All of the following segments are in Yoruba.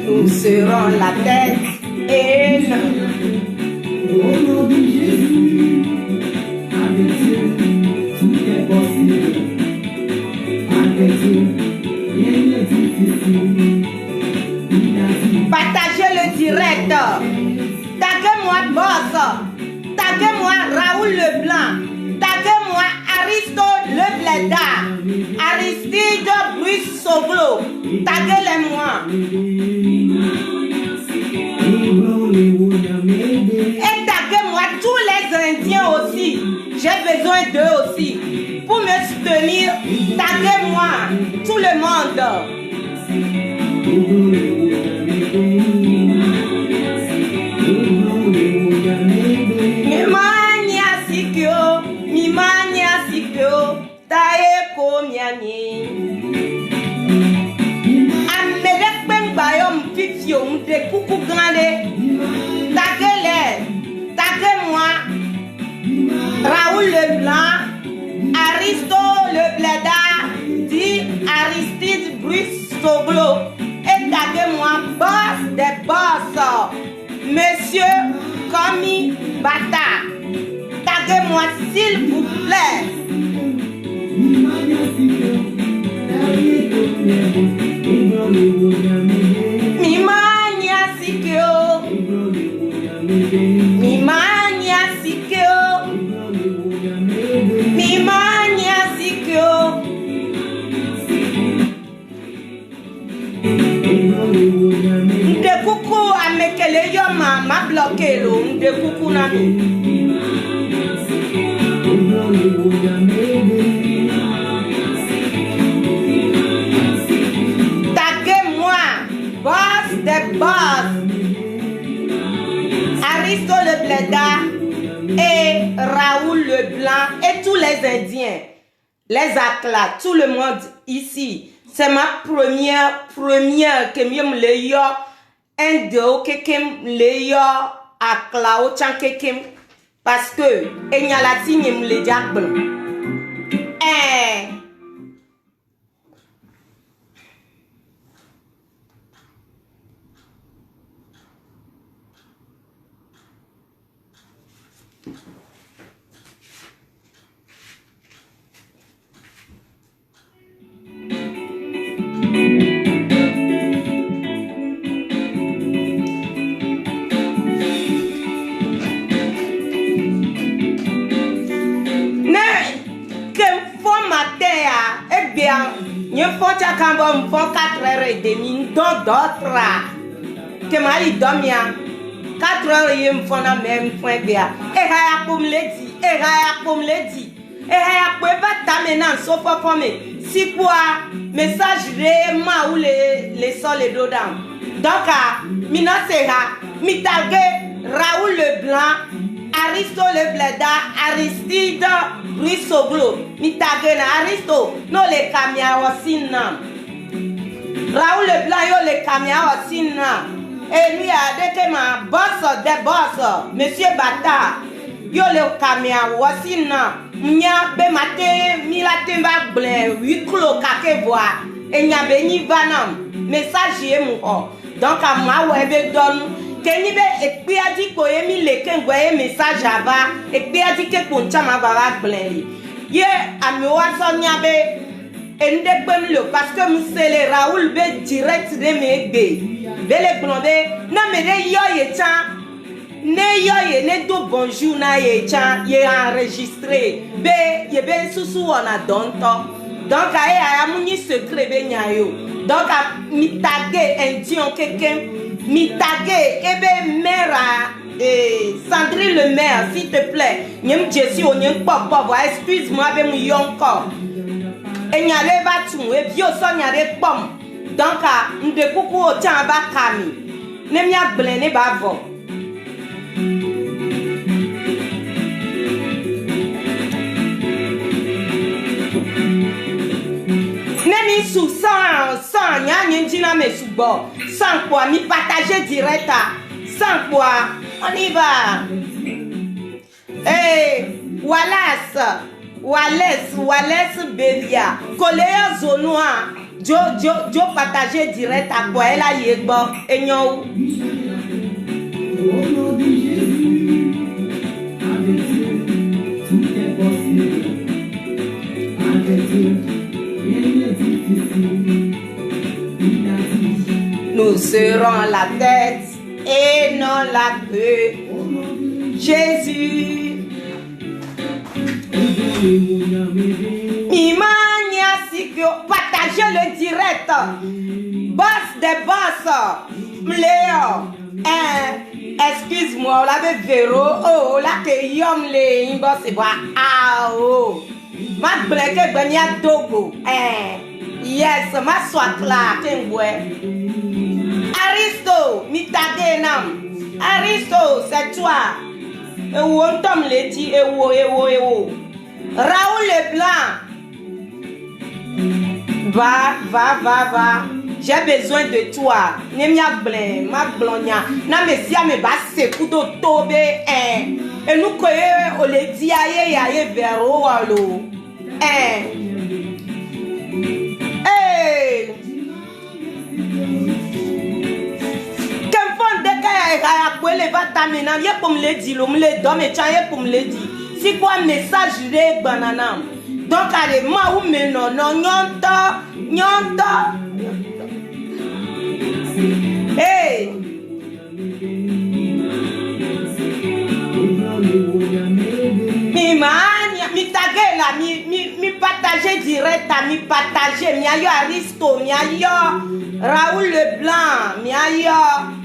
Nous serons la tête et non. Au nom de Jésus, avec Dieu, tout est possible. Avec Dieu, rien n'est difficile. Partagez le direct. Taguez-moi Boss. Taguez-moi Raoul Leblanc. Taguez-moi Aristo Le Blédard. Aristide Bruce Soglo. Taguez-les-moi. Et taguez-moi tous les Indiens aussi. J'ai besoin d'eux aussi. Pour me soutenir, taguez-moi tout le monde. Mimania sikyo, tae komiani. Amedek ben bayom fifio mde coucou grande. Taguez-moi. Raoul Leblanc, Aristo Le Blédard, dit Aristide Bruce Soglo. Et taguez-moi boss des boss, Monsieur Komi Bata. Taguez-moi s'il vous plaît. Mimania sikyo. Mimania sikyo. Mimania sikyo. Nde kuku amekele yo ma bloqué lo. Nde kuku na mi. Taguez-moi, boss des boss, Aristo Le Blédard et Raoul Leblanc et tous les Indiens, les Akla, tout le monde ici. C'est ma première que me le yo Indo kekem le yo Akla o chan kekem parce que enyalati me le diable. Je fais 4h30, d'autres que Mali dormir 4h, je me fais la même point. Et Raya comme le dit, Et après, va t'amener en sofa pour me. Si quoi, message de ma ou les sols et dedans. Donc, mina sera, mitage, Raoul Leblanc, Aristo le Bleda, Aristide, Brissoglo, mitage na Aristo, no le camia aussi non. Raoul Leblanc, yo le camia aussi non. Et lui a dit que ma boss, des boss, monsieur Bata, yo le camia aussi non. Nya be mate milate ba ble 8 kilo kake voix et nya be ni vanam message e mu o donc a ma we be don ke ni be e pe adi ko e mi le ke ngwe message ava e pe adi ke ko nchama ba ble ye a mi wa so nya be ende pem le parce que mu sele Raoul be direct de me be le blonde na me de yo ye chan ne yo ye ne do bonjour na ye chan ye enregistré be ye be susu ona donto donc aye amuni secret be nyayo donc mi tagué indien quelqu'un mi tagué ebe mera Sandrine le maire s'il te plaît nyem jesi o nyem pop excuse-moi be mu yonko e nyale ba tu e bio so nyale pom donc nde kuku o chan ba kami ne mi agble ne ba vo. Nemi sous sans nyanjina me subo sans quoi mi partager direct sans quoi on y va Wallace Belia Coléa Zonoa Jo partager direct à quoi elle a yegbo enyo nous serons la tête et non la queue. Jésus. Mimania Sikyo, partagez le direct. Boss des boss. Mléo. Excuse-moi, on l'avait véro. Oh, là que yom le imbo se boit. Ah oh. Ma bleke benya dogo. Yes, ma soit là, Aristo, mitade nam. Aristo, c'est toi. Et où on tombe les dit, et où. Raoul Leblanc. Va. J'ai besoin de toi. Nemia blen, ma blonia. Na me sia me basse kudo tobe. Et nous koye o le dit aye vero walo. Le va tamina ye pour me le dire le donne et chaye pour me le dire si quoi message de banana donc allez moi ou mais non nyonto hey mi taguer là mi partager direct mi partager mi ayo Aristo mi ayo Raoul Leblanc mi ayo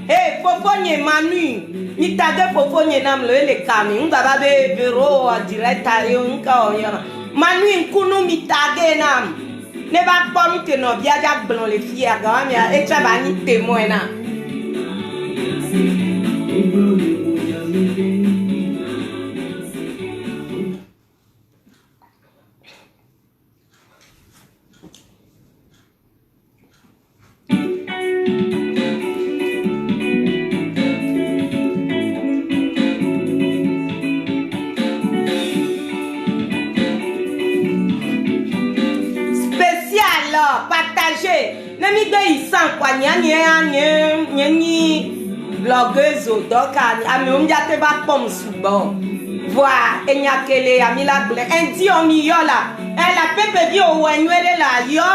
hey Fofonye Manu mi taguer Fofonye nam le kami on va be bureau direct ayo nka oyana Manu nkunu mi taguer nam ne ba pom que no bia ja blon les filles aga mi e cha ba ni témoin na blogueuse donc ami te va pom subo voir enyakele amila ble indien mi yola la pepe bi o wenwele la yo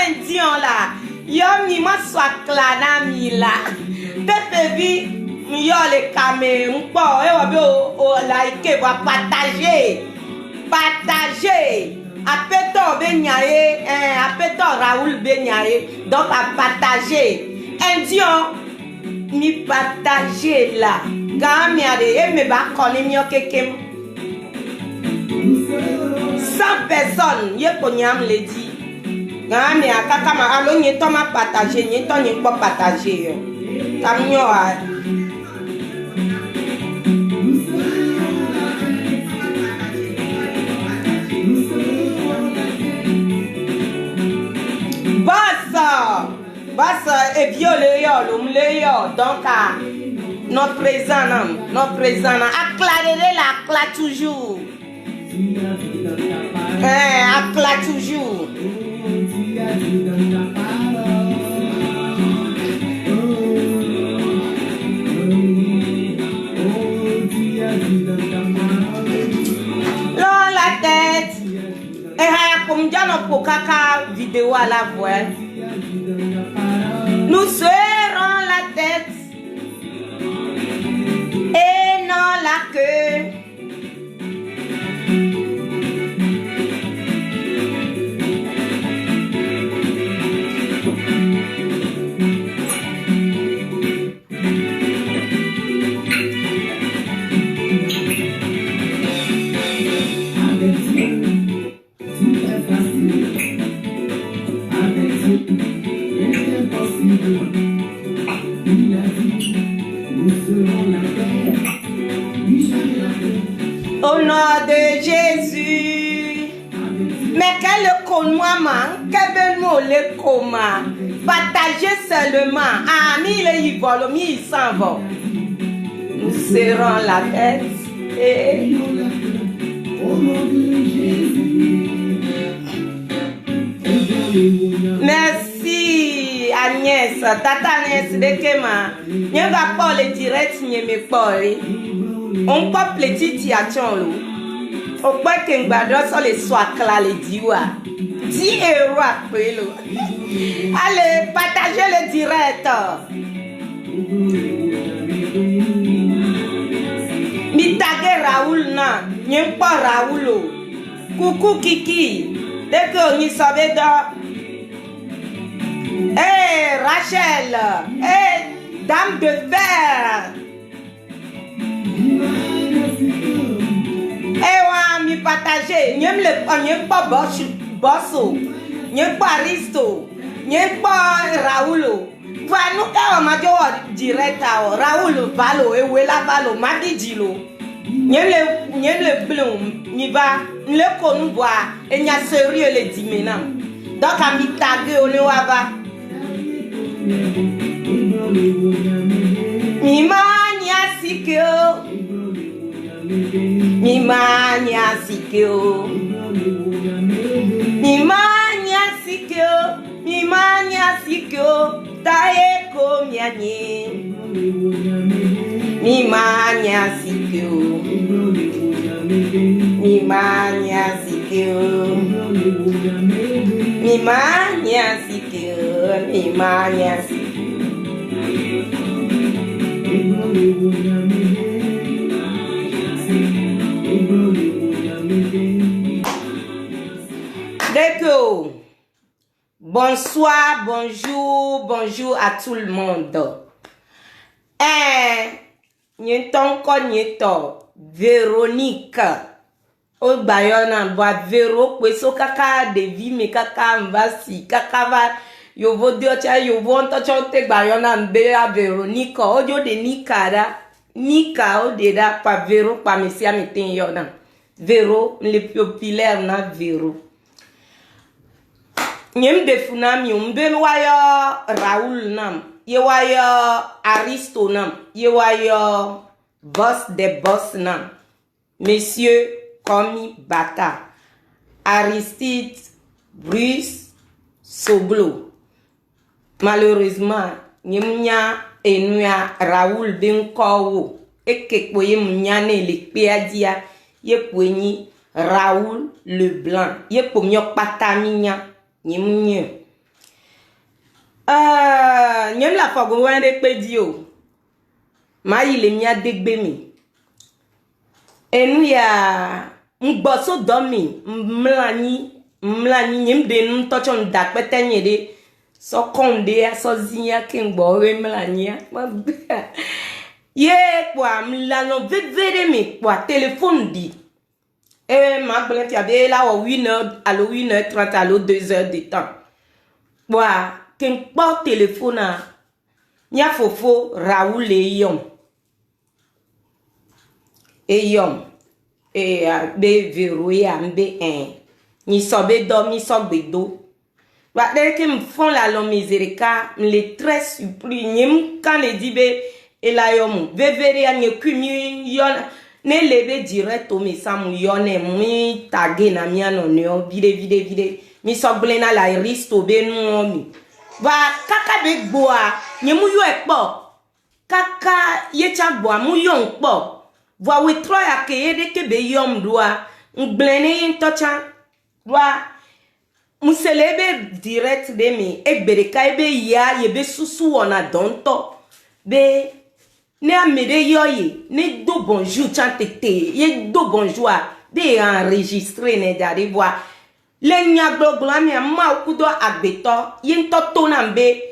indien la yo mi ma swa klana mi la pepe bi mi yo le kame npo e wa bi o like va partager apeto benyaye apeto Raoul benyaye donc à partager indien mi partager là quand mi a de me ba koni mi okekem personnes, yé ponyam le dit. Ngane akakama alo nye to ma partager, nye to nye pas partager. Kamyo a. Bassa et violé yo, donc notre présent, acclarer la toujours. Accla toujours. Dans la tête. Et comme déjà notre caca vidéo à la voix. Nous serrons la tête et non la queue. Au nom de Jésus. Mais quel connoissement, quel mot le coma. Partagez seulement. Ah, il vole, il s'en va. Nous serrons la tête. Et... Merci Agnès, Tata Agnès de Kema. N'y va pas le direct, n'y me parle. On peut petit tiachon. Au point que nous sur les soirs là, les 10 euros. 10 € après. Allez, partagez le direct. Mi tagué Raoul, non. N'y pas Raoul. Coucou Kiki. Dès que on y savait dans. Hey Rachel. Hey Dame de Fer. Eh ouais, mi partager, n'y pas bosso, n'y pas Risto, n'y pas Raoul. Voilà, nous quand on m'a dit direct à Raoul Valo et Wela Valo, m'a dit Dilo. N'y le blum, n'y va, le con bois et n'y a sérieux les 10 maintenant. Donc à mi taguer on est là-bas. Mi mania sikyo. Mi mania sikyo. Mi mania sikyo. Mi mania sikyo. Tae ko mianye. Mi mania sikyo. Mi mania sikyo. Mi mania sikyo. Mi mania sikyo. D'accord. Bonsoir, bonjour à tout le monde. Véronique. O bayona boa Véro kweso kaka devi me kaka mbasi kaka va yo vodio cha yo vonto chote bayona mbe a Véronique o dio de Nika o de da pa Véro pa mesia meten yo dan Véro le populaire na Véro nyem de funami mbe wayo Raoul nam ye wayo Aristo nam ye wayo boss de boss nam monsieur Komi Bata, Aristide, Bruce, Soglo. Malheureusement, Nyemnya Enuya Raoul Benkowo, Eke Poye Mnyane le Peadia, Ye Poeni Raoul Leblanc, Ye Pomyo Pataminya, Nyemnya. Nyem la Fogowan de Pedio, Ma ile mia degbemi. Enuya. Mboso domi mlani nyimde ntochon dakpete nyede so konde so zinya kengbo we mlani ye kwa mlano vevere me kwa telephone di Et ma blente, il y avait là 1h, à 1h30, à 2h de temps. Voilà, quand porte téléphone, il y a fofo Raoul et Yom. Et Yom. Et be verrouillé à B1. Ni sobe dormi, ni sobe do. Bah, dès que me font la longue miséricorde, me les très surpris. Ni quand les dit be, et la yom, beveri a ni kumi yon, ne leve direct au messam yone, mi tagé na mi anonio, vide. Mi soble na la risto be nou mi. Va kaka be boa, ni mu yo ekpo. Kaka ye chak boa, mu yo ekpo. Va we troy akeye de ke be yom doa, nglene yin tochan. Doa, muselebe direct de mi, ek bereka ebe ya, yebe susu wana donto. Be, ne amede yoye, ne do bonjour chantete, ye do bonjour, be enregistré ne dade voir. Le nyaglo mi ma okudo agbeto, yen toto nambe,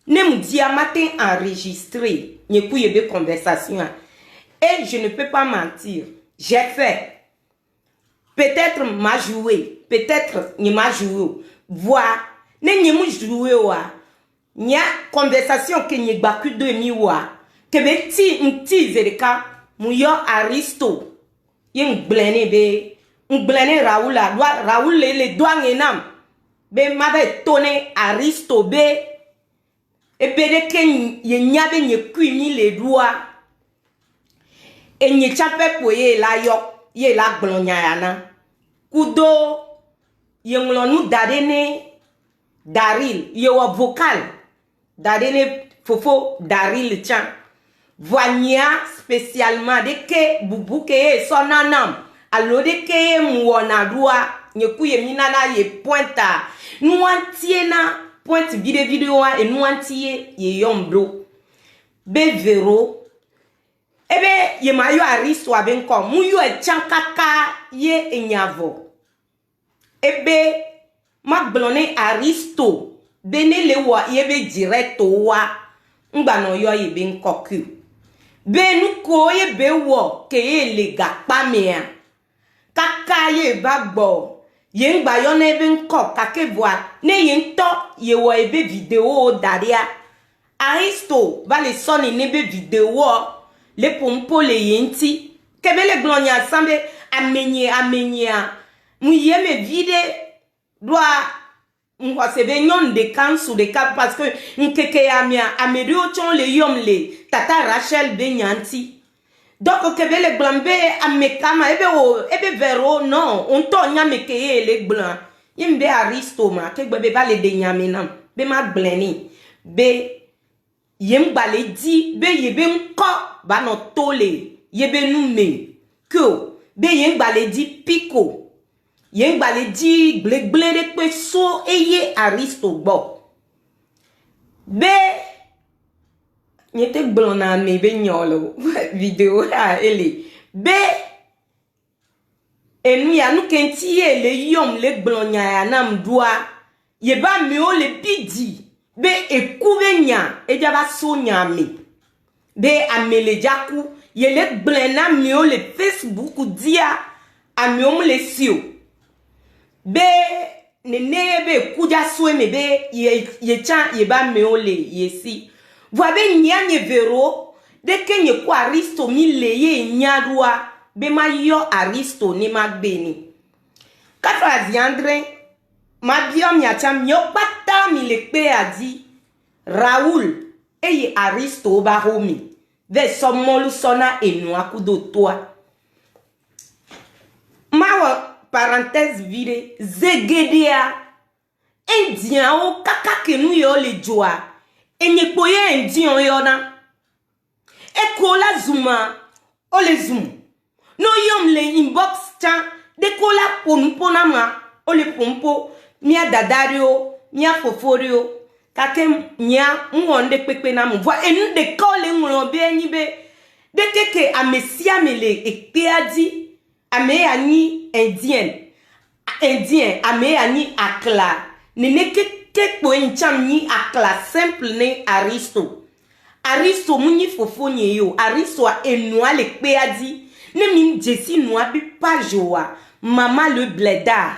ne mdia matin enregistré, nye kou yebe conversation. Et je ne peux pas mentir, j'ai fait. Peut-être m'a joué, peut-être n'y m'a joué. Voir, ne n'y m'a joué wa. N'y a conversation que n'y baku de mi wa. Que be ti zerika, mouyo aristo. Y'en blene be, blene Raoula, Raoul le doigt enam. Be m'avait tonné aristo be. Et be de que n'y avait n'y cuini les doigts. Et n'y chapé pour ye la yok. Ye la glonyana. Kudo yenglon nou dadene Daril. Ye wa vocal. Dadene fofo Daril chan. Voigna spécialement de ke bubu ke ye sonanam. Alo de ke ye mwana doa. Nye kuye minana ye pointa. Nou antiye na pointe video et nou antiye ye yombro. Be vero. Ebe ye mayo aristo abenko muyo e chankaka ye enyavo. Ebe magblone aristo bene lewa yebe directo wa ngbano yo ye benkoku. Benu ko ye bewo ke ye lega pamea. Kaka ye bagbo ye ngba yo ne benko kake voa ne ye nto ye wo ebe video daria. Aristo va le soni nebe video le pompo le yenti kebele glonya sambe amenya mouye me vide doit mwasebe nyon de kansu de cap parce que nkeke amia amerio chon le yom le tata Rachel benyanti donc kebele glambe amekama ebe vero non on to nyame keye le blanc yimbe aristo ma ke gbe ba le de nyame nam be ma bleni be yem bale di be yebe nko ba no tole yebe nume ko be yem bale di piko yem bale di gble de pe so eye aristo bo be nyete blona me be nyolo video ha ele be enu ya nu kenti ele yom le blonya ya nam doa yeba me o le bidi be ekube nya ejaba so nyame be amele jaku yele blena mio le Facebook dia amio le sio be nene be kuja so me be ye chan ye ba mio le yesi voabe nyanye vero de kenye kwa aristo mi le ye nyadua be ma yo aristo ni magbeni katra diandre ma biom ya cham yo pata mi le pe a di Raoul eye aristo ba homi ve somolu sona enu akudo toa ma parenthèse vide zegedea indien o kaka kenu yo le joa enye poye indien yo na eko la zuma o le zoom no yom le inbox chan de kola ponpona ma o le pompo mia dadario mia foforio kake mia mwonde pepe na mu voa enu de kole ngro be enyi be de keke amesia mele ekpeadi ame ani indien ame ani akla nene keke po encham ni akla simple ne aristo muni fofo nye yo aristo a enu ale ekpeadi ne mi Jessie noa bi pa joa maman le blédard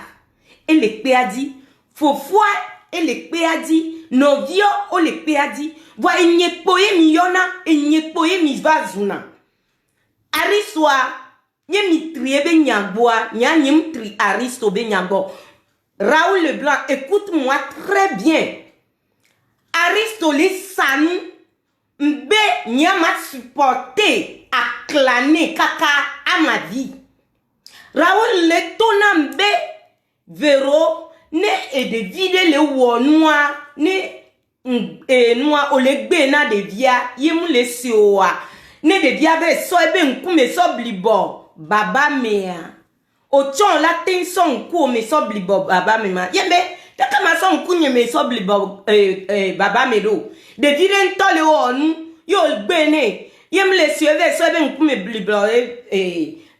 et le péadi fofoi et le péadi novio o le péadi voa enyekpoye mi yona enyekpoye mi vazuna ariswa nye mi trié be nyagboa nya nyim tri aristo be nyagbo. Raoul Leblanc, écoute-moi très bien. Aristo les sanu mbe nya m'a supporté à claner kaka à ma vie. Raoul le tona mbe vero ne et de vide le wonwa ne noa olegbe na de via yemu le sioa ne de via be so ebe nkume so blibo baba mea ochon la ten son ku me so blibo baba mema yembe taka ma son kunye me so blibo baba medo de vide ntole onu yo gbene yem le sio ebe so ebe nkume blibo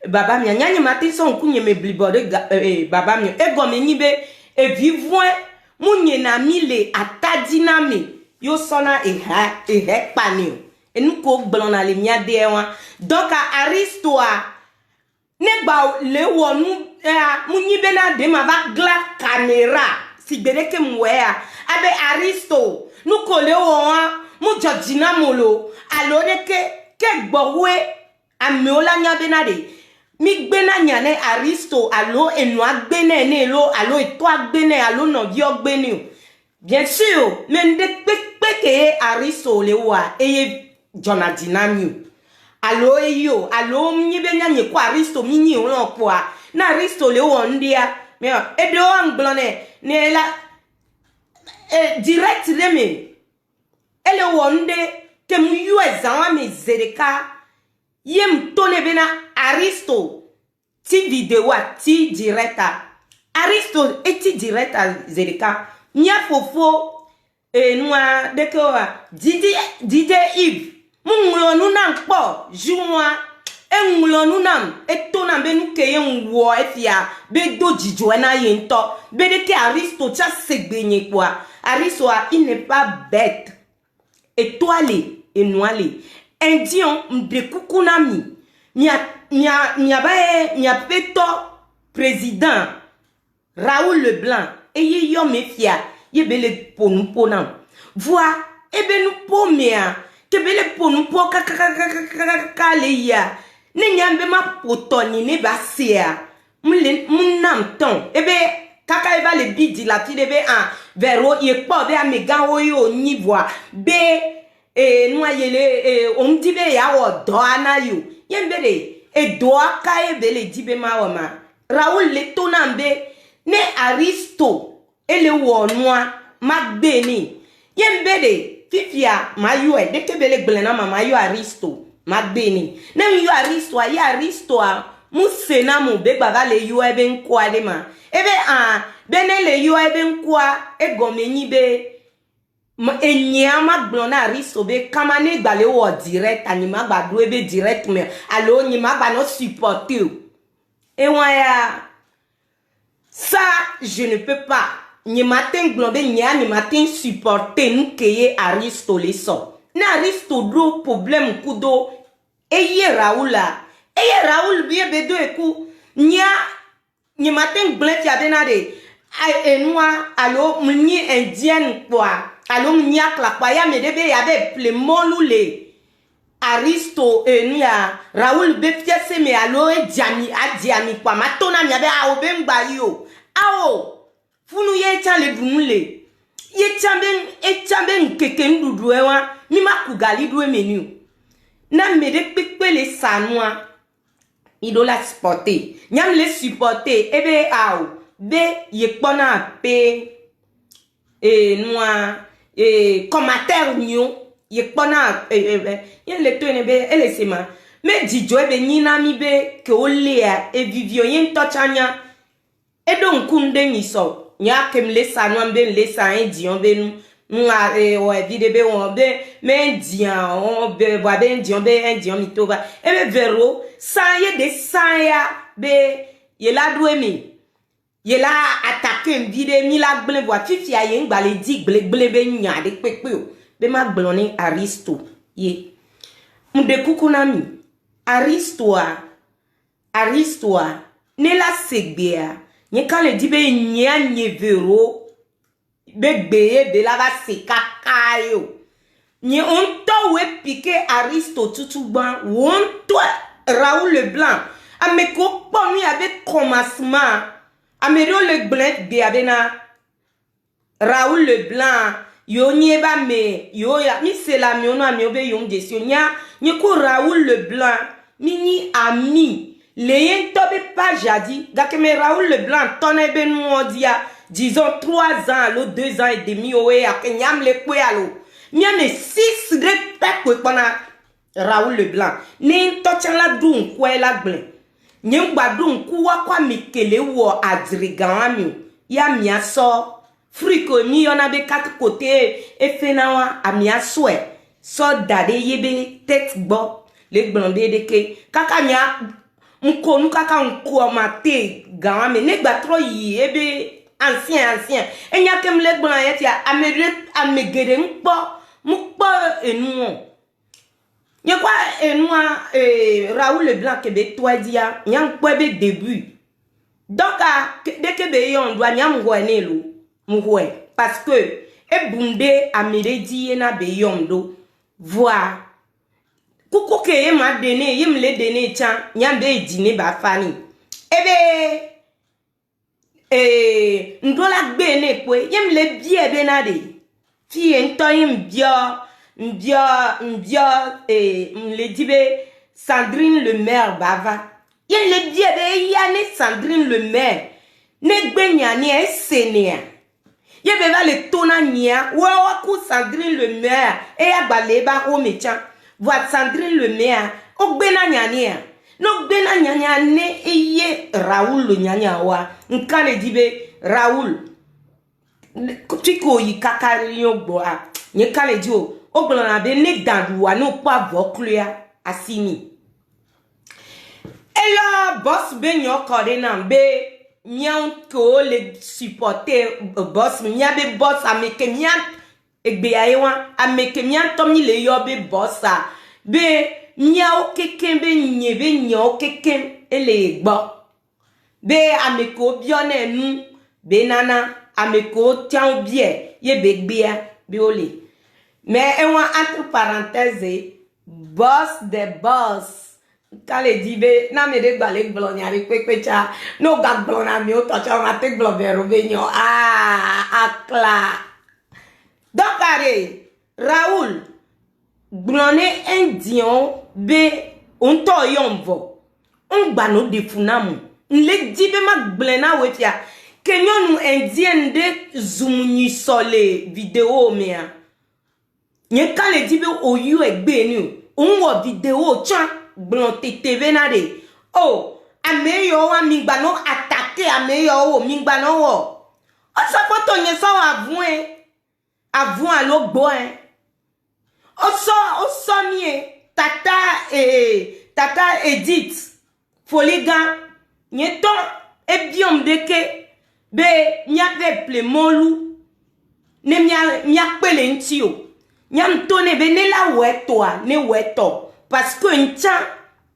baba mea nyanye matin son kunye me blibo de baba mea egome nibe e vivouin munye na mile atadina me yo sona e panio e nou ko blon na le mia de wa donc aristo a ne ba le wonu munyi be na de ma ba gla camera si bere ke mwea abe aristo nou ko le won mu jodina molo alo ne ke gbowe ameola nya be na de mi gbena nyane aristo alo enwa gbene ne lo alo etwa gbene alo no vio gbene bien sûr mais de peke aristo le wa eye jonadina mi alo eyo alo mi be nyanye kwa aristo mi nyi won kwa na aristo le wo ndia mais e de o anglone ne la direct le me ele wo nde ke mu yu ezan me zereka yem tone bena aristo ti video ti directa aristo eti directa zereka nya fofo noa dekoa didi Yves mungulo nuna npo juwa engulo nuna etona benu keye nwo efia be dojijo na yento be de ke aristo cha segbenye kwa aristo il n'est pas bête étoilé et noilé indien mde kukunami mia peto président Raoul Leblanc eye yo mefia ye bele ponu ponam voa ebe nu pomea ke bele ponu po kaka le ya ne nyambe ma potoni ne basia munam ton ebe kaka eba le bidi la ti debe an vero ye po be amega oyo ni voa be noyele on dibe ya wo do anayo yembere e do aka ebele dibe ma wo ma Raoul le tonambe ne aristo ele wo noa magbeni yembere fifia mayo e de kebele gblena mama yo aristo magbeni ne yo aristo ya aristo a musena mu be baba le yo ebe nkwa de ma ebe bene le yo ebe nkwa egomeni be enya magblona aristo be kamane gbale wo direct anima gbadu ebe direct me alo nyima gba no supporter et ya ça je ne peux pas ni matin globé ni matin supporter nous keye aristo le so na aristo do problème kudo eye Raoul bien bedo eku ni matin glé ti abena de enwa alo mni indien quoi alo mni akla kwa ya me debe ya be plemolu le aristo enia Raoul be fiese me alo diami kwa matona mi abe a obe ngba yo ao funu ye chale dunule ye chambe nkeke ndudu ewa mi makugali du menu na me de pepe le sanwa idola supporter nyam le supporter ebe ao be ye kpona pe noa commentaire nyo ye kpona ye le to ne be ele sema me dijo ebe nyina mi be ke olea e vivio yen tochanya edo nkunde nyiso nya kem le sanwa mbe le san dion be nu nga o evide be won be me dian on be wa be dion be dion mi to ba ebe vero san ye de san ya be ye la do emi ye la attaquer vide mi la gble voa fifi aye ngba le di gble be nya de pepe o be ma gloni aristo ye mde kukunami aristo a Aristoa, ne la segbea, nye kan le di be nye vero, be be la va se kakayo. Nye on to we piqué Aristo tutouban, on to Raoul Leblanc. Ame ko ponu avec commencement. Ame le blanc be abena Raoul Leblanc. Yo nye ba me, yo ya, mi se la mi ono ame obe yon desio. Nye ko Raoul Leblanc, mi ni ami. Le yen tobe pas jadi, gake me Raoul Leblanc, tonne be nou dia, disons 3 ans, lo 2 ans et demi, owe ya, ke nyam le kwe alo. Miame 6 de pekwe kona Raoul Leblanc. Ne tochan la dun kwe la glen. Nye mba dun kuwa kwa mikele wo adrigan amio. Ya mia so. Friko mi yon abe 4 kote e fenawa a mia swe. So dade yebe tet bo. Le blonde deke. Kaka mia mkonu kaka mkuwa mate gawame. Ne batro yi ebe ancien. E nya kem le blonde yet ya amegere mukpo enou. Nye kwa enou Raoul Leblanc kebe toi dia, nyang kwebe début. Donc dès que be yon doit nyam ngwene lo, mwe parce que e bunde ameredi na be yondo. Voir kuku ke ye ma dene, ye mle dene chan, nyam be dine ba fani. Ndola bene kwe, ye mle bie benade. Fi entoy mbia le dibe Sandrine Lemaire bava. Yen le dibe yane Sandrine Lemaire. Ne gbe nyani e senia. Ye beva le tona nia. Wa ku Sandrine Lemaire. E ya baleba o mechan. Voit Sandrine Lemaire. O gbe na nyani. No gbe na nyani ne eye Raoul le nyani wa. Nkan le dibe Raoul. Tiko yi kakari yo boa. Nye kale di o. O blona be ne danduwa no pa vokluya asini. Eyo boss be nyo kore nan be nyan ko le supporter boss nya be boss ameke nyan egbe ayewan ameke nyan tomi le yo be bossa be nya o keken be nye be nya o keken ele gbo be ameko bione nu be nana ameko tian bien ye be gbia be ole. Mais entre parenthèses, boss de boss. Quand les dit, na me de balek blon yari kwekwecha, no gag blon ami o tocha on atek blon vero benyo. Akla. Donc Raoul, blonné indien be on to yomvo. On bano de funamu. Le dit be ma blena wefia. Kenyon nou indien de zoomni sole vidéo mea. Nye kan le dibe o yu egbe ni on wo video chan blon TV na de oh ameyo wa mingba no attaquer ameyo o mingba no wo o so photo nye so avun alo gbo o so mi tata Edith Foligan nye ton e biom deke be nya pe ple molu ne mia pele nti o. Nyam tone be ne la wetoa ne weto parce que nchan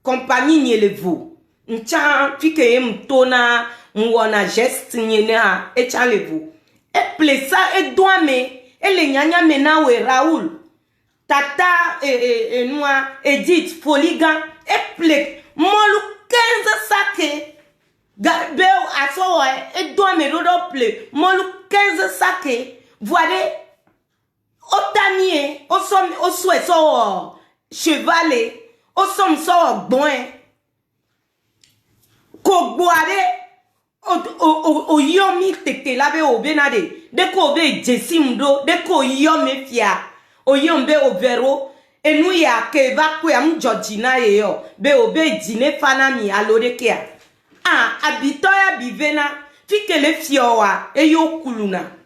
compagnie nye levo nchan fike yem tona mwona geste nye na e chan levo e plesa e doame e le nyanya mena we Raoul tata noa Edith Foligan e ple molu 15 sake be aso e doame rodo ple molu 15 sake voile Otanie, o souhait so chevalet, o som so bon ko boare o yomi tete labe o benade de ko be jesimdo de ko yomi fia o yombe o vero enu ya ke va ku am Georgina yo be o be dine fana mi alode kia abitoya bivena fike le fiowa e yo kuluna.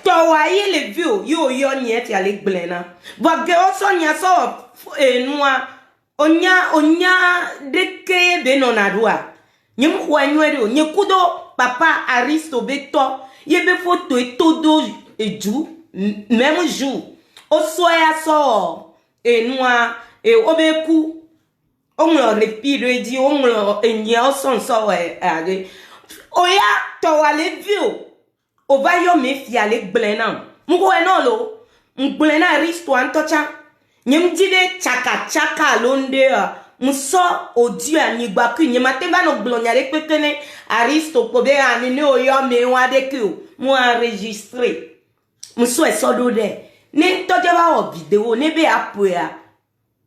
Towa ye le vio yo nyet ya le blena. Wage oso nya so noa onya deke be nonadua. Nyem kwanywere o nyekudo papa Aristo beto ye be photo e todo eju même jour. Oso ya so noa obeku on le répire dit on le enya son so oya to wale view o va yo me fi ale gblena mko eno lo mgblena risto antocha nyem dibe chaka chaka londe muso odi anigba ku nyema te va no glonya le pekene aristo ko be ani ne oyo me wa de ku mo enregistrer muso e sodo de ne to je ba o video ne be apoya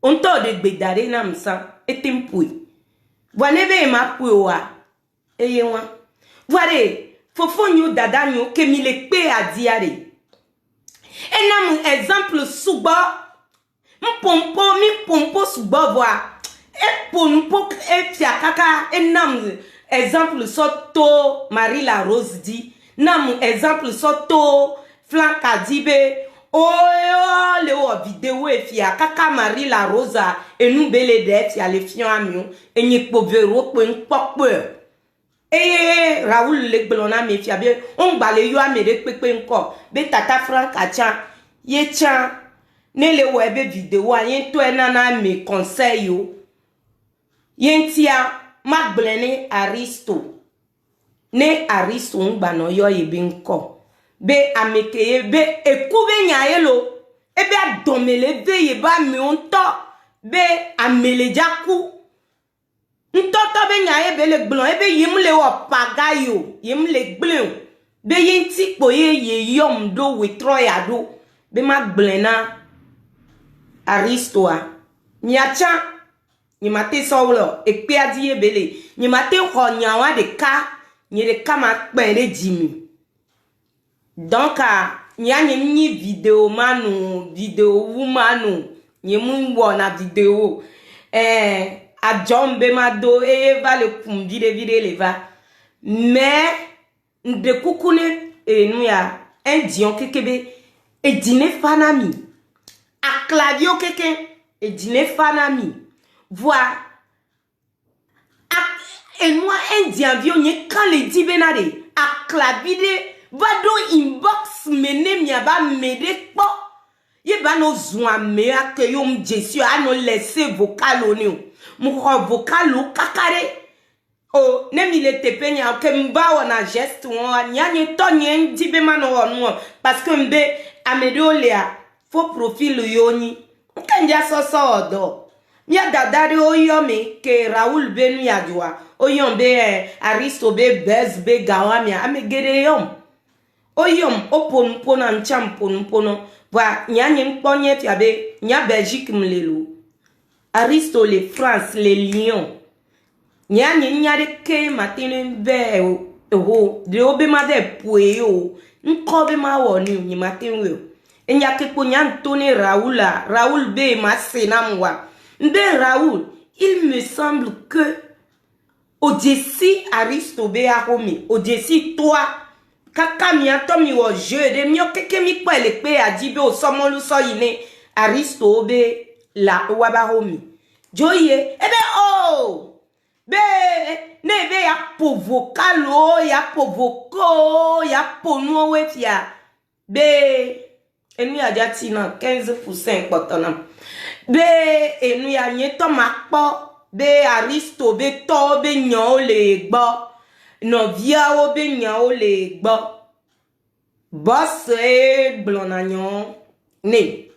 on to de gbedare na msa etempui wane be ma poa eye wa voire fofo nyu dada nyu ke mi le pe adiare enam exemple suba mi pompo suba voa e pompo e fiakaka enam exemple soto Marie la Rose dit nam exemple soto Flanca dibe oyo le o video e fiakaka Marie la Rosa e nu bele de fia le fion amion e nyi povero pe npopo Raoul le blona me fia bien on gba le yo amere pepe nko be tata Flanca chan ye chan ne le webe video a yen to enana me conseil yo yen tia magblene aristo ne aristo ngba no yo ye nko be amekeye be ekube nyaelo ebe adomele ve ye ba me onto be amele jaku ntoto be nyae be le glon ebe yimle wo pagayo yimle glon be yenti po ye yom do we troya do be magblena aristoa nyacha ni mate sawlo ekpe adi ebele ni mate ho nyawa de ka ni de kama pere jimi donc ni video manu video woman ni mu wona video a jombe mado va le vire le va mais de kukune nous ya un dion kekebe e dîner fanami a clavio keke e dîner fanami voir et moi un dian vio ni quand le dit benade a clavide va do inbox mene mi aba mede po ye ba no zwa me ake yo mjesu a no laisser vocal oni mo vocal o kakare o ne mi le tepe nya ke mba wona geste won nya ni to ni ndibe ma no won parce que mbe amede olia faux profil yoni nkanja so odo mi adadari oyo me ke Raoul benu yadwa oyo be aristo be bez be gawa mi amegere yom oyom opon pona nchampon pono wa nyanye mponye tiabe nya Belgique mlelo aristo le France le Lyon nyanye nyade ke matine be ho de obe ma de pueyo nkobe ma woni nyi matin enya ke po nya Tony Raoul be ma senamwa mbe Raoul il me semble que Odessi aristo be a Rome Odessi toi kaka mi atomi wo jeu de mi okeke mi pele pe adibe o somo lu so yine aristo be la wabahomi joye ebe oh be ne be ya povokalo ya povoko ya ponu we fia be enu ya jati na 15% potona be enu ya nyeto makpo be aristo be to be nyon le gbo no via o be nya o le gbo boss e blonagnon ne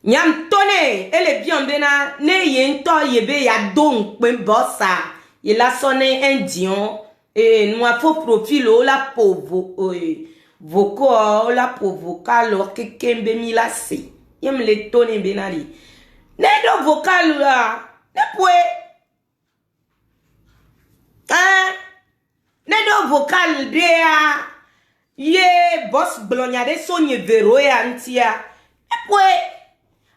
nyam tone ele bien bena ne yento yebe ya don pe bossa ye la sonne indien et nous a faux profil o la povo voco la provocal o ke kembe mi la se yem le tone benari ne do vocal la ne pwe ne do vocal dea ye boss blonyade sonye vero ya ntia epwe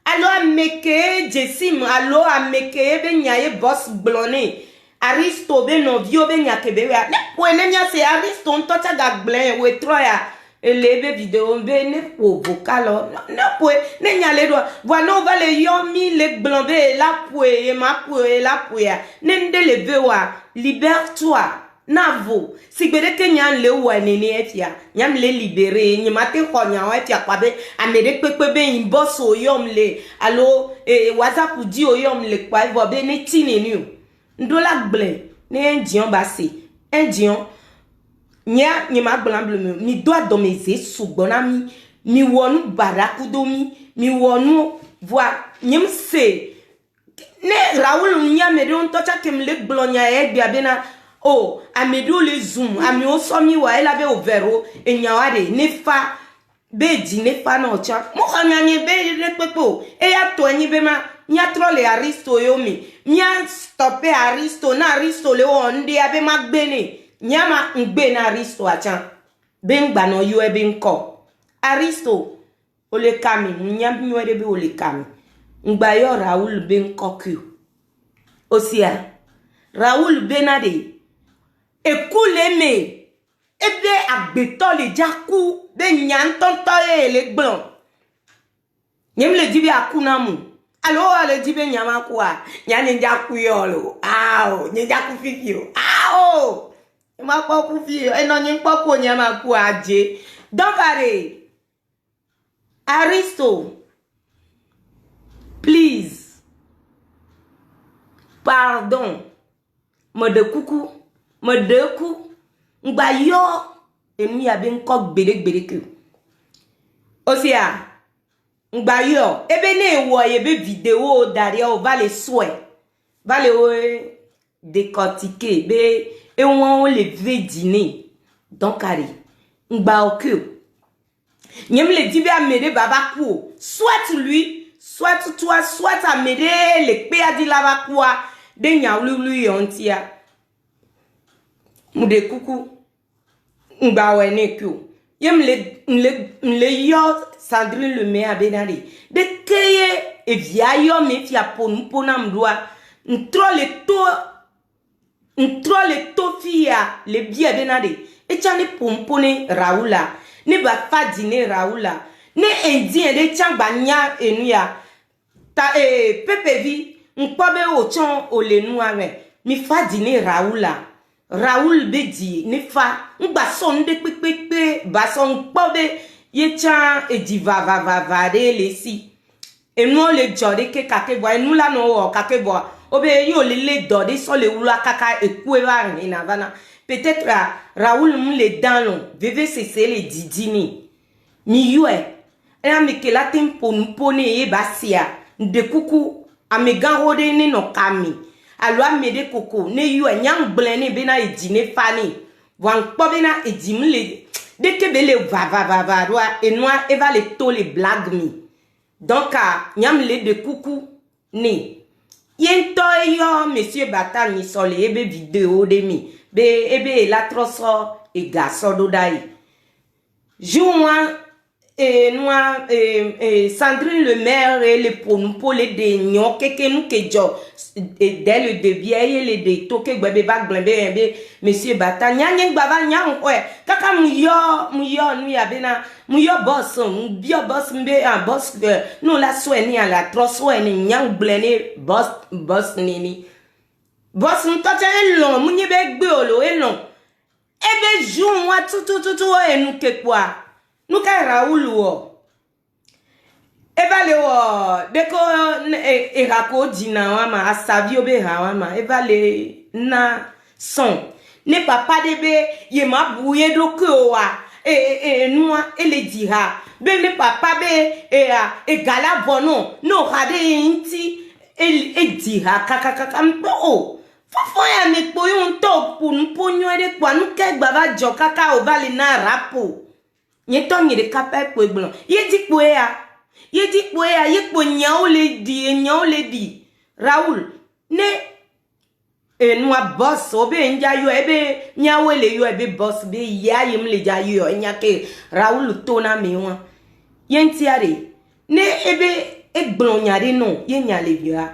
alo ameke jesim alo ameke be nyaye boss blone aristo be no vio be nyakebe ya epwe ne nya se aristo ntota gagble we troya elebe video be ne po vocal ne pwe ne nya le do voilà on va le yomi le blombe la pwe ma pwe la pwe ne nde le vewa libère-toi navo si gbede ke nyan le wa nene efia nyam le libéré nyamate ko nyan efia kwa be amede pepe be inbox oyom le allo WhatsApp di oyom le kwa vo be ne tinenu ndola gble ne endion basi endion nya nyama blanble mi doit dans mes sugbona mi wonu barakudomi mi wonu voir nyem se ne Raoul nyamede on tocha kem le glonya e bia bena oh, amedo le zoom, ami o somi wa ela be overo enyawade ne fa beji ne fa no cha. Mo kanyanye be le pepo e ya to enyi be ma nya tro le aristo yomi. Nya stoppe aristo na aristo le onde abe ma gbene. Nya ma ngbe na aristo acha. Be ngba no yo e be nko. Aristo o le kami, nya nwede be o le kami. Ngba yo Raoul be nko ku. Osia Raoul Benade écoulez me ebe agbeto le jaku be nyan tonto le gbon nyem le dibi akuna mu alo ale dibi nyama kwa nyane jaku yolo ao nye jaku fifio ao ma ko ku fi eno nyi poko nyama kwa aje donc are Aristo please pardon mo de kuku Modeku ngba yo enu ya be nko gbere ku osia ngba yo ebe na ewo ye be video daria o va le souhait va le o décortiquer be e won le ve dîner donc ari ngba oku nyem le dibe amede baba ku soit lui soit toi soit amede le pe adi laba kwa de nya lulu yontia Mude kuku ngba wene ku yem le yo Sandrine le me abenari de keye e via yo me fia pona mdoa ntro le to fia le bia benari e chane pompone Raoula ne ba fa dîner Raoula ne indien de changba nya enuya ta pepevi nkpobe o chon o le nu ame mi fa dîner Raoula Raoul Bedi ne fa ngba son de pepepe ba son pobe ye chan e di va de le si e no le jode ke kake bo e nu la no o kake bo obe yo le do de so le wula kaka e ku e ba ni na vana peut-être Raoul mu le dan lo veve c'est le didini mi yue e ami ke la tempo mpone e basia de kuku amegaro ne no kami alo amede koko ne yu nyang blene bena edine fani wan po bena edimle de ke bele va roa et noir eva le to le blague mi donc nyam le de kuku ne yento yo monsieur Bata ni sole ebe vidéo de mi be ebe la troso e gaso do dai joua noa Sandrine le maire et les pour les dénions que nous que jo dès le début et les de toke gbebe ba glembe monsieur Bata nyanye gbaba nyang ouais kaka mu yo nu ya bena mu yo boss mbe un boss nous la soigner à la trop soigner nyang blene boss nini boss ntocha elon mu nyebe gbe olo elon ebe jou moi tout et nous que quoi nous ka Raoul wo eva le wo deko e rako dina wa ma asavi obe ha wa ma eva le na son ne papa debe ye ma bouye do ko wa noa ele dira be ne papa be e gala bono no rade inti e dira kaka mpo fofo ya me po yon to pour nyo de kwa nu ke gbava jo kaka o vale na rapo nye to nye de kapel po egbon ye di po ya ye po nya o le di Raoul ne noa boss obe nja yo ebe nya wele yo ebe boss be ya yim le ja yo nya ke Raoul to na me won ye ntiare ne ebe egbon nya de no ye nya le bia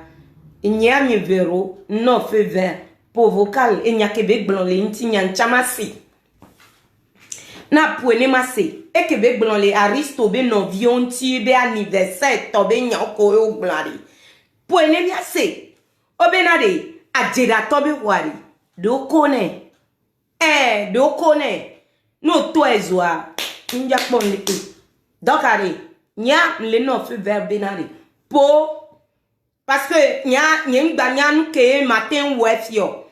nya mi vero no fe ver po vocal nya ke be gbon le nti nya chamasi na pwene mase ekebe gbon le Aristo be no vionti be anniversaire to be nya ko o glari pwene mi ase obe na de ajera to be wari do kone de connaît. Nous, toi, Ezoa. N'y a pas de donc, allez, n'y a le nom fait verbe benari. Pour, parce que n'y a un banyan que matin ou effio.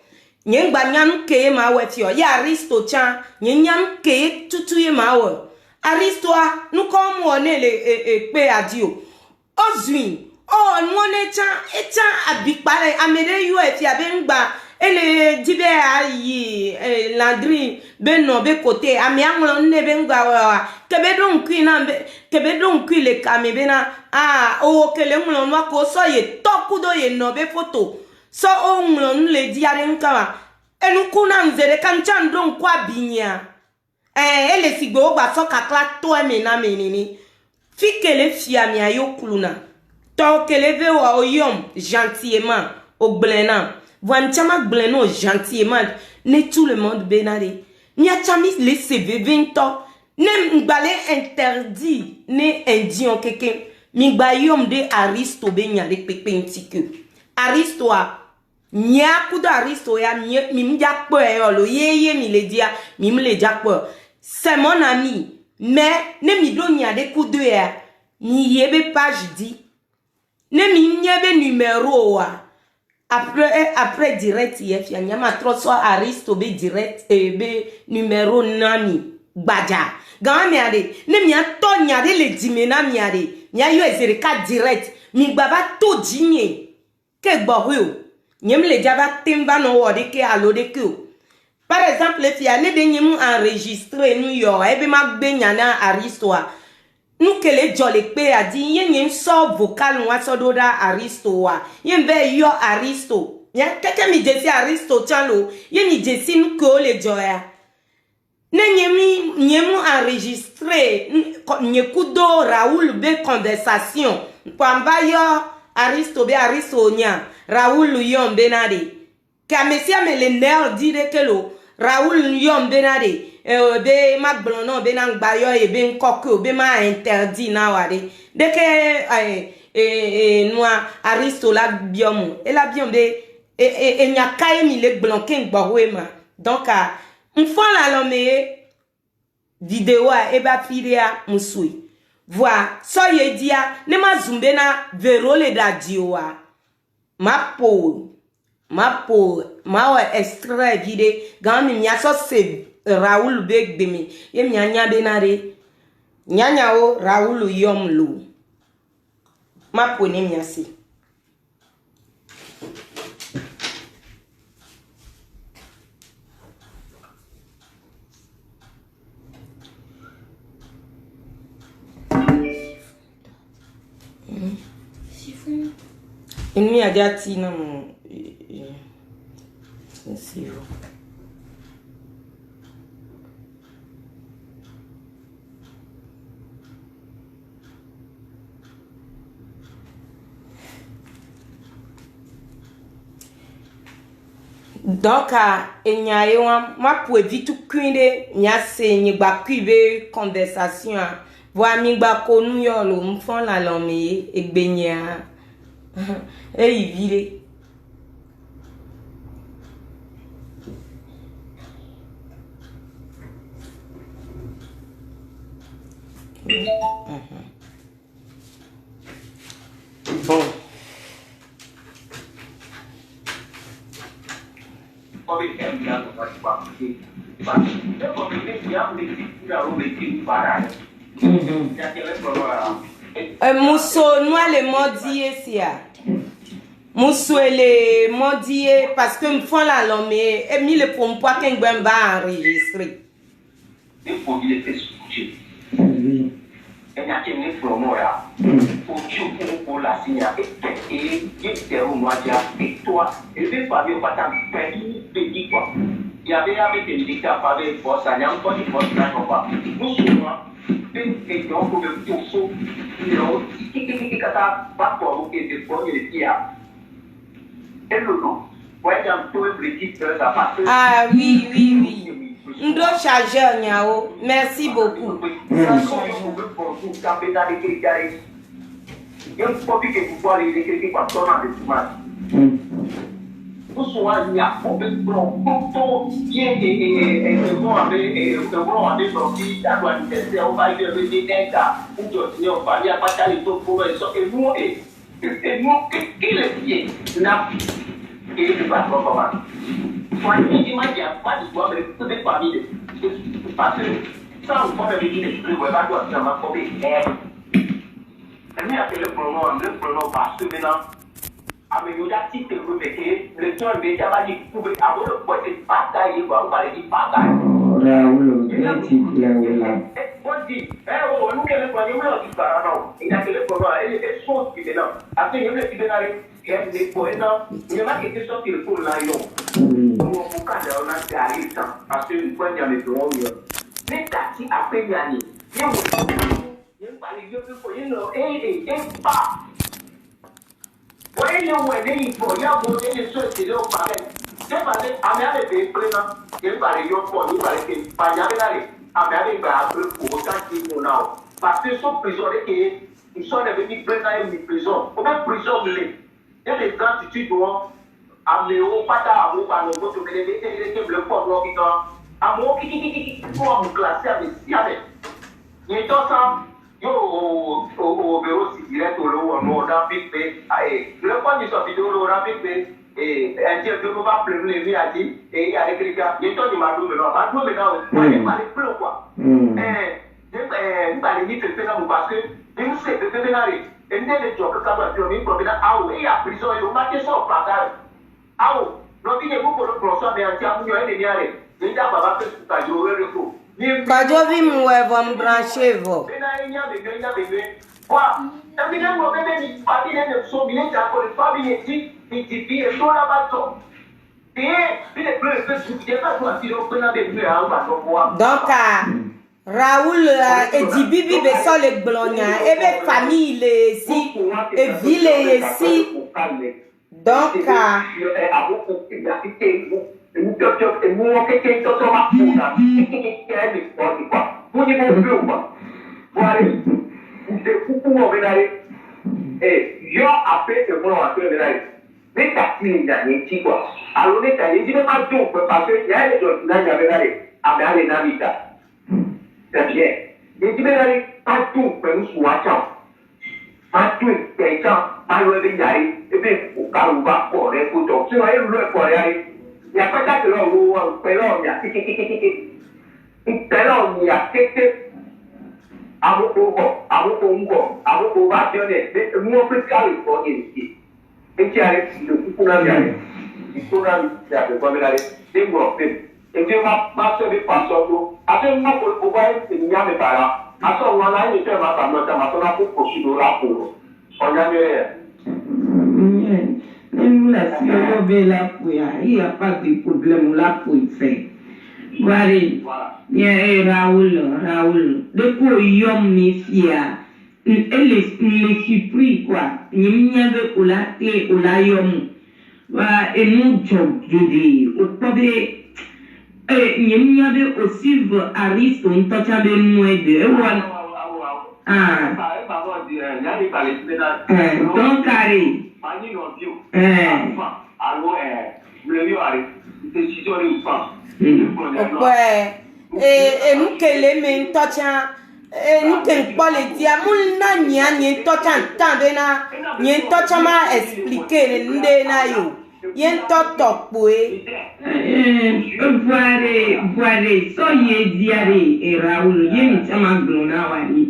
N'y a un banyan que ma wefio. Y a Aristo chan, n'y a un que tout ma ou. Aristo, nous comme on est le pe adio. Ozui, oh, nous chan abik pare, amede you effia benba. Elle dit ayi Landry ben no be côté ami anglo ne benga kebe don kui le kame bena o kele nglo no ko so ye tokudo ye no be photo so o nglo le di are nka enu kuna nzere kan chan don kwa binya ele sigbo gba so kakla to eme na menini fi kele fia mi ayo kuluna to kele ve o yom gentiment o blena Voine chama bleno gentiment, ne tout le monde benade. Ni a chami les CV 20 ans, ne m'balé interdit, ne indien quelqu'un. Mi bayom de Aristo benya de pepe ntike. Aristo a, nya kudo Aristo ya, mi m'diak po lo ye mi le dia, mi me le diak po. C'est mon ami, mais ne mi do nya de kudo ya, ni yebe page di. Ne mi nyebe numéro wa. Après direct yef ya nyama troso Aristo be direct be numéro nami gbaja gami ade ne mi to nyade le dimena mi ade nya yo ezerika direct mi gbaba to jinye ke gbo yo nyem le jaba temba no wode ke alode ke par exemple fi ane de nyem enregistrer nu yo e be ma gbe nyana Aristo a nous que les jolly pe a dit yen so vocal wa so do da Aristo wa yen be yo Aristo ya keke mi jesi Aristo chalo yen ni jesi nous ko le joya ne nyemu enregistrer nyekudo Raoul be conversation pamba yo Aristo nya Raoul yon benade kamesia me le ner dire que lo Raoul yon benade be ma blono be nang bayo e be nkoko be ma interdit na wade de que noa Aristo la biom e la biom be nya kai mi le blonken gbowe donc m'fon la lome vidéo e ba filia musui voi so ye dia ne ma zumbe na verole da dioa ma extrait vide gami mia so se Raoul beg bemi ye nyanya benare nyanya o Raoul yom lo ma poni miasi Sifon enu ya jati na sifon donc enyaye wa ma pour vite kwinde nya se nyi gba kwibe conversation voa mi gba konu yo lo mfon la lome egbenya e yivile bon Mousso noa le modie sia Mousso le modie parce que me font la lome et mi le pompo ken gbemba enregistrer il faut qu'il était sous et n'a qu'un infirmora pour Dieu pour la signa et il au mois et toi et bien pas bien pas tant petit quoi il y avait avec des militaires avec force ça n'a pas de force là pas nous souvent et donc pour le tout saut qui kata pas pour que de pour les pieds et le nom ouais dans tout le petit ça passe ah oui Ndo chargeur nyao merci beaucoup Vous soyez il y a beaucoup de temps qui est bon avec sorti à l'université, on va y revenir d'un cas, ou de on va y avoir pas les taux pour et nous, qui le pied, n'a et il va pas comment. Soyez imagine, pas de toi, mais toutes les familles, parce que ça, on peut me dire, je ne vois pas toi, ça m'a coupé. Mais après le pronom parce que maintenant, amélioratif que vous mettez, le temps de déjà dit, vous pouvez avoir le point de bataille, vous parlez de bataille. Raoul, petit là. On dit, nous qui le prenons, on dit, non, il y a que le pronom, il y a des choses qui sont là. Après, il y a des il y a des poèmes, il y a quelque chose qui est pour là, on a arrivé parce que nous prenons les droits. Mais quand il a fait gagner, il y a pas les yeux pour y et pas. Voyez où il faut y avoir des choses qui sont pareilles. C'est parce que avec des présents, il y a des gens pour nous parler que pas y aller. Avec des pour autant qu'ils ont là. Parce qu'ils sont prisonniers ils sont devenus présents et une prison. Au même prison de l'île. Il y a des gens qui doivent amener au pata, au pano, au pano, le port, à moi qui faut me classer avec si avec. Il y a d'autres au bureau si direct au lot, on a piqué. Le point de sa vidéo, on a piqué. Et un dieu de nous va prévenir lui a dit, et avec les gars, il y a tout du madou maintenant, on n'est pas les plus quoi. Nous allons dire que c'est là parce que nous sommes des vénérés. Et nous les gens que quand on a promis à où et à prison, et on va te sortir par là. Ah où, nous disons pour le procès, mais on tient mieux les liens. Il y a pas de faire jouer le coup. Quand je vis mon va me brancher, vous. Donc, Raoul et Dibibi sont les blondiens, et les familles ici, et ville ici. Donc, yo appelle le bon à faire venir. Mais t'as fini d'année quoi. Alors les t'as dit pas tout parce que y a les autres là y avait là avec les navita. C'est bien. Les dit là pas tout pour nous soir. Pas tout quelqu'un pas le venir et puis au cas où va pour les photos. Tu vois le pour aller. Il y a pas que là où on y a il y a quelque Aboko va donner, nous on peut faire le premier ici. Et qui arrive, le coup qu'on a bien, il faut aller, comme il a des gros films. Et puis, ma soeur est pas sortie. Après, moi, pour voir, il n'y a pas là. À ce moment-là, il était ma femme, ma soeur pour poursuivre la peau. On a mieux. Même la sœur il n'y a pas de problème là pour y faire. Voilà. Il y a Raoul. Depuis yom mifia, elle est surpris quoi. Il y avait au la yom. Voilà, et nous je dis, au premier, il y avait aussi Aris, on t'a bien moins de. Donc, carré. Et nous que les mains touchant, et nous que pas les dire, mon n'a ni touchant tant de na, ni touchant m'a expliqué le ndena yo, yen top boy. Voilà, soyez diaré et Raoul, yen chama glona wani.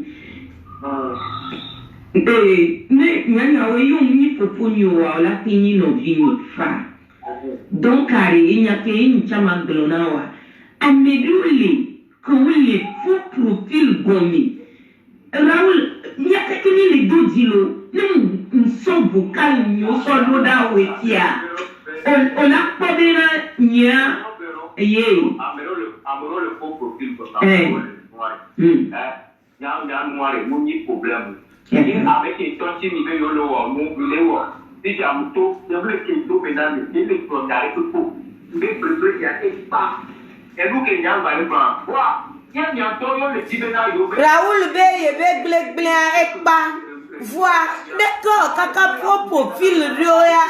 Mais nyanya yo ni poponyo wa la tini no vini fa. Donc il y a une chama glona wa. Améliorer comment les faux profils gommés. Raoul, il y a quelqu'un les deux dilos, nous sommes vocales, nous sommes l'oda ou etia. On a pas de nia, yé. Améliorez le faux profil pour ça. Noir, mon problème. Avec les temps qui me veulent le voir, si j'ai un taux, je veux qu'il y ait tout pénal, il est pour garder tout pour. Mais préféré, il y a pas. Et vous qui n'y a pas le plan. Raoul be blek blek ekba. Voilà, d'accord, caca propre profil Rioya.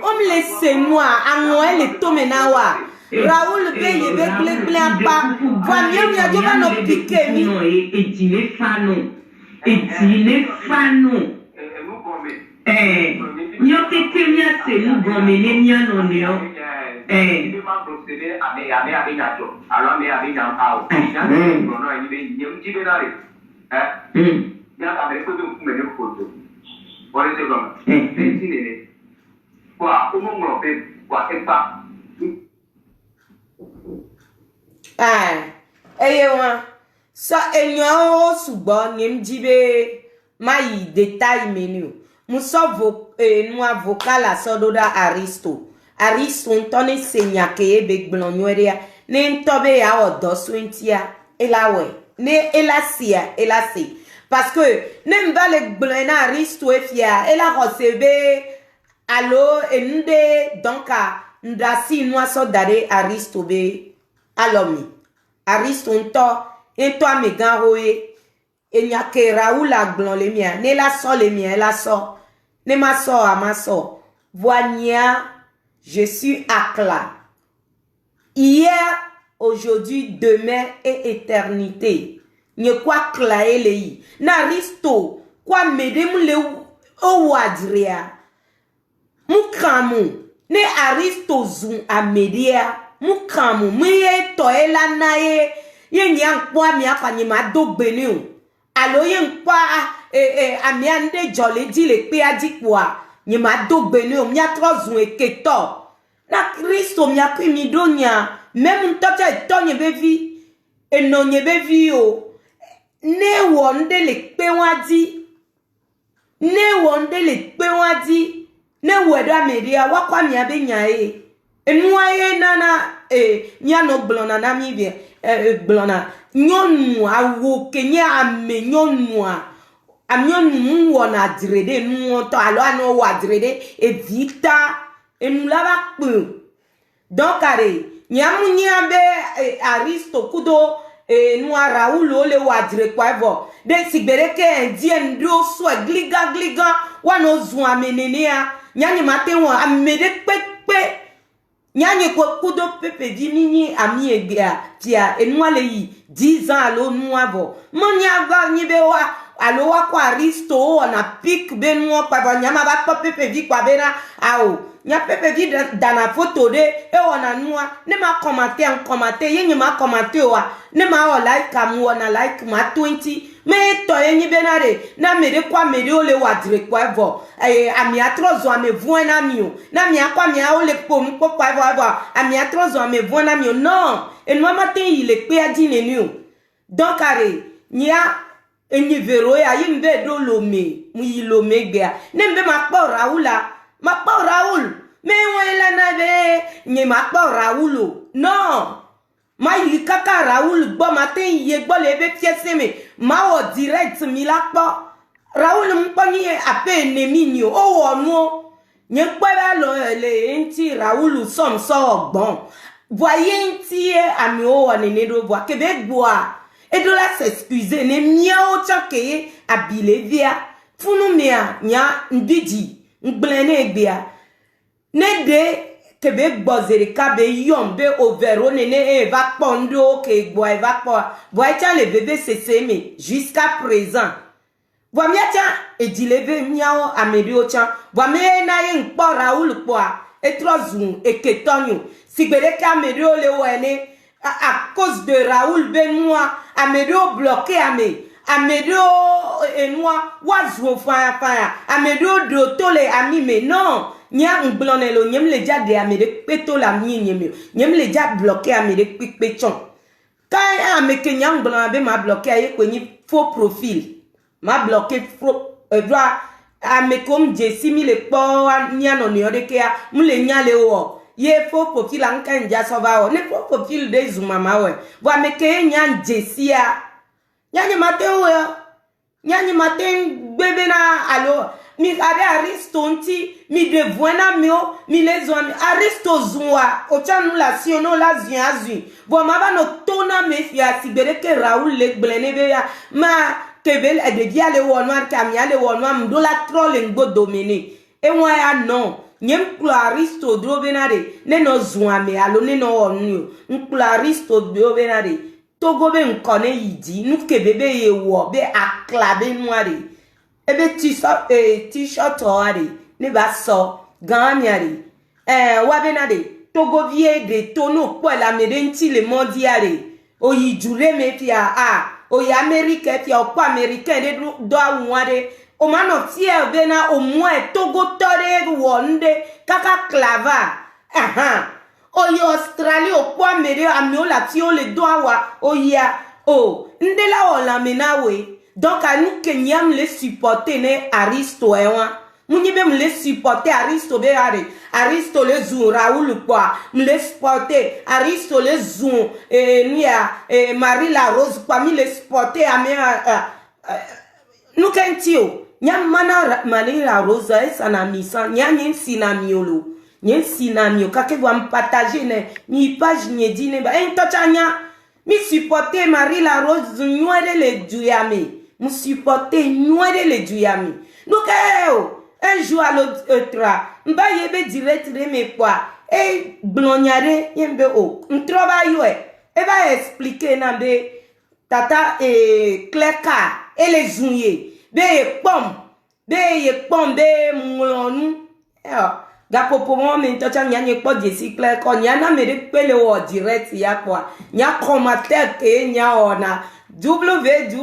On me laisse moi, à moi, les tomenawa. Raoul paye les blé pas. Voilà, mieux, a dû pas nous piquer. Non, et dîner fanon. Et dîner fanon. Nyo keke mia se nous gomme les miens non yo. Ça enyo subo nyem jibe mai détail menu. Muso noa vocal a sododa Aristo. Aristo ntone senya ke be glonyoria ne ntobe ya odo swintia elawe ne elasia elasi parce que ne mbale glona Aristo efia ela recebe allo ende donc ndasi noa sodare Aristo be alomi Aristo nto amegan roe enya ke Raoul a glon le mien ne la so le mien la so ne ma so a ma so voignia. Je suis Akla. Hier, aujourd'hui, demain et éternité. Nye kwa kla elei. Na risto. Kwa mede mu le owadria. Mukamu. Ne aristo zun amedia. Mukamu. Mye to elana ye. Ye nyankwa mi akwa nye ma dogbeni o. Alo ye nkwa amiande jole di le pe adikwa. Nye ma dogbeni o. Mya trozun eketo. Na Kristo mya kwimidonya. Même ntocha etonye bevi. Enonye bevi o. Ne wonde le pe wadi. Ne wonde le pe wadi. Ne wedo amedia. Wakwa mi abe nyae. Enwaye nana. Nyano blona na mi bien. Blona. Nyonu awoke. Nye ame nyonu a. Amyonu wona drede. Nwonto alo ano wa drede. Evita. Et nous l'avons donc allez nyamu nyambe Aristo kudo nous Raoul le wadre kwa vo de sibereke indien do so gliga wano zu amenenea nyani matin wa amede pepe nyani ko kudo pepe di mini ami egbia tia et nous le yi 10 ans alo nous avo monya ga nyibe wa alo wa kwa Aristo on a pic benwo pa nyama ba pepe vi kwa bena ao nya pepe vi dans la photo de e ona noa ne ma commenter en commenter yenye ma commenter wa ne ma o like am na like ma 20 me to yenye benare na mere kwa mere ole wa dire kwa vo ami atrozo ame voin na mio na mi akwa mi a ole pom kwa vo ami atrozo ame voin na mio non et no matin il est pe adi nenu donc are nya enyi vero ya yimbe do lome mu yilome gbea ne mbe ma pa Raoula ma pa Raoul me wela na be nye ma pa Raoul non ma yi kaka Raoul gbo matin ye gbo le be fiese me ma o direct mi la pa Raoul mpo ni ape ennemi ni o wonu nye pe ba lo le nti Raoul som so ogbon voyez nti ami o wonene do vo ke be gboa et de la s'excuser ne miao chakeye abile via funu mia nya ndidi nglene egbia ne de kebe gbozere kabe yombe overo nene va pondo ke gbo va po voit le bébé s'aimer jusqu'à présent voit mia tia et dit leve miao amedio tia voit me na ye npo Raoul po et trozun et ketonyo sigbere ka amedio le wene à cause de Raoul Benoît, Amédo bloqué Amédo et moi, oiseau fire, Amédo de tous les amis, mais non, nya blonelo, nyem le dia de Amédo peto la nyem le dia bloqué Amédo péchon. Quand Amédo nyang blon abe m'a bloqué aye kwenye faux profil, m'a bloqué faux droit Amékom Jessie mi le po nya no ni odekea, mule nya le wo. Ye faux profil anka nja sova o ne faux profil de zumama we wa meke nyan jesia nyanye maten bebe na alo mi ade Aristo nti mi de voina mio mi les on Aristo zua o chanu la siono la ziazu bo ma ba no tona me fia sibere ke Raoul le gblene be ya ma kebel de dia le wonwa kamia le wonwa mdola troll ngo dominer e won ya non nyem klaristo drobenade ne no zuame alo ne no onu klaristo drobenade togo be nkone yidi nu kebebe ye wo be aklabe noire ebe t-shirt oare ne ba so gamiare wabenade togo vie de tono po la medenti le mondiale oyi jure me pia oyi america pia o pa americain de do awade o mano tie bena o mo togo tore wonde kaka clava oyi australia o po america amiola ti o le do awa oyi ndela o la menawe donc à nous kenyam le supporter ne aristo Mounibe me le supporter Aristo beare Aristo le zoom Raoul quoi me le supporter Aristo le zoom nia Marie la Rose quoi me le supporter nous kentio nyam mana Marie la Rose sana misa nyanyen sinamiolo nyen sinamio kake va me partager ni page ni dine ba tochanya mi supporter Marie la Rose nyoere le duyame me supporter nyoere le duyame donc un jour à l'autre, mba yebe direct me quoi et blonyare yembe o ntroba yoe e va expliquer na be tata kleka et les zunye be pom be mulonu ga popo mo me tocha nyanye po desi kleka nyana me de pele o direct ya quoi nya commentaire ke nya ona www.acla.fr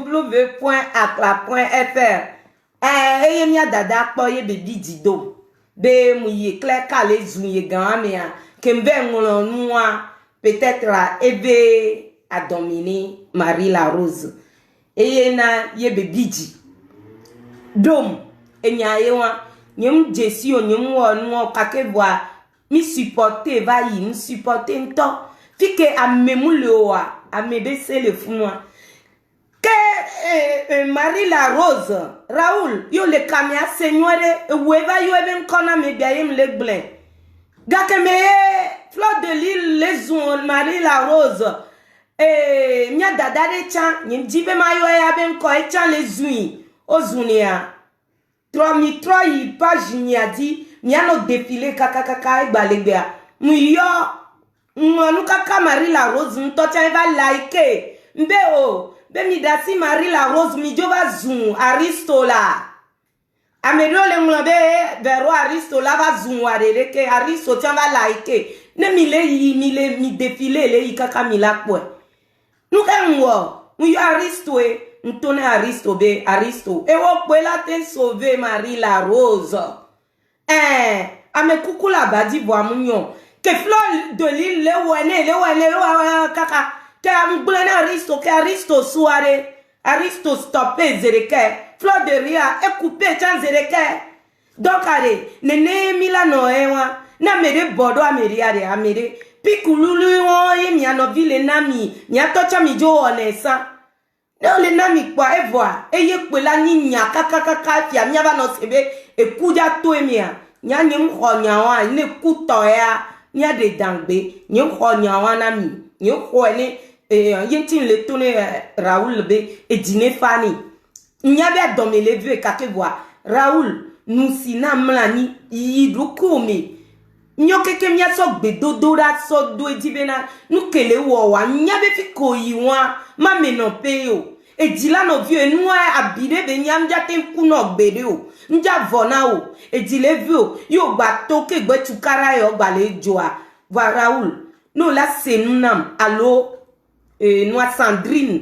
eye mia dada kpo ye bebi dido be mu ye clair kale zunye gamia kembe ngolo noa peut-être la ebe a dominer Marie la Rose eye na ye bebi di dom enya ye wa nyem jesi o nyem wo no kakeboa mi supporter va yi mi supporter nto fike amemu le wa amebe se le funwa Marie la Rose Raoul yo le kamia seigneur weva yo even kona me biayem le blen gake me fleur de lille les zon Marie la Rose nya dada de chan nyim jibe mayo ya ben ko e chan les zui ozunia 3003 yi page nya di nya no défilé kaka igbalegbe mu yo ngonu kaka Marie la Rose nto chan va like mbe o Bemi dasi Marie la Rose mi jova zoom Aristo la Amedo le mlobe vero Aristo la va zoom wadere ke Aristo tian va like ne mi le mi défilé le ikaka mi la kwe nou kenwo mu yo Aristo ntone Aristo be Aristo e wo kwe la ten sauver Marie la Rose ame kukula badi bo amunyo ke fleur de lille le wene kaka que Aristo soirée Aristo stoppé zereke fleur de ria et coupé chan zereke donc allez nene milano na mere bodo amere pikululu ye mi anovile nami mi atocha mi jo onesa no le nami kwa evoa eye kwela ni nya kaka fia mi aba no sebe e kuja to emia nya ni mkhonya wa ne kuto ya nya de dangbe ni mkhonya wa nami ni khone yentin le tourner Raoul be et dîner fani nyabe domme le vieux kakeboa Raoul nous sina mlani yidukumi nyokeke mia so gbedodora so do edibena nu kele wo wa nyabe fi koyiwa ma meno peyo edila no vieux nu abire be nyamja tempu no gbede o nja vona o edile vieux yo gba toke gbe tukara yo gba le joa va Raoul no la senunam allo noa Sandrine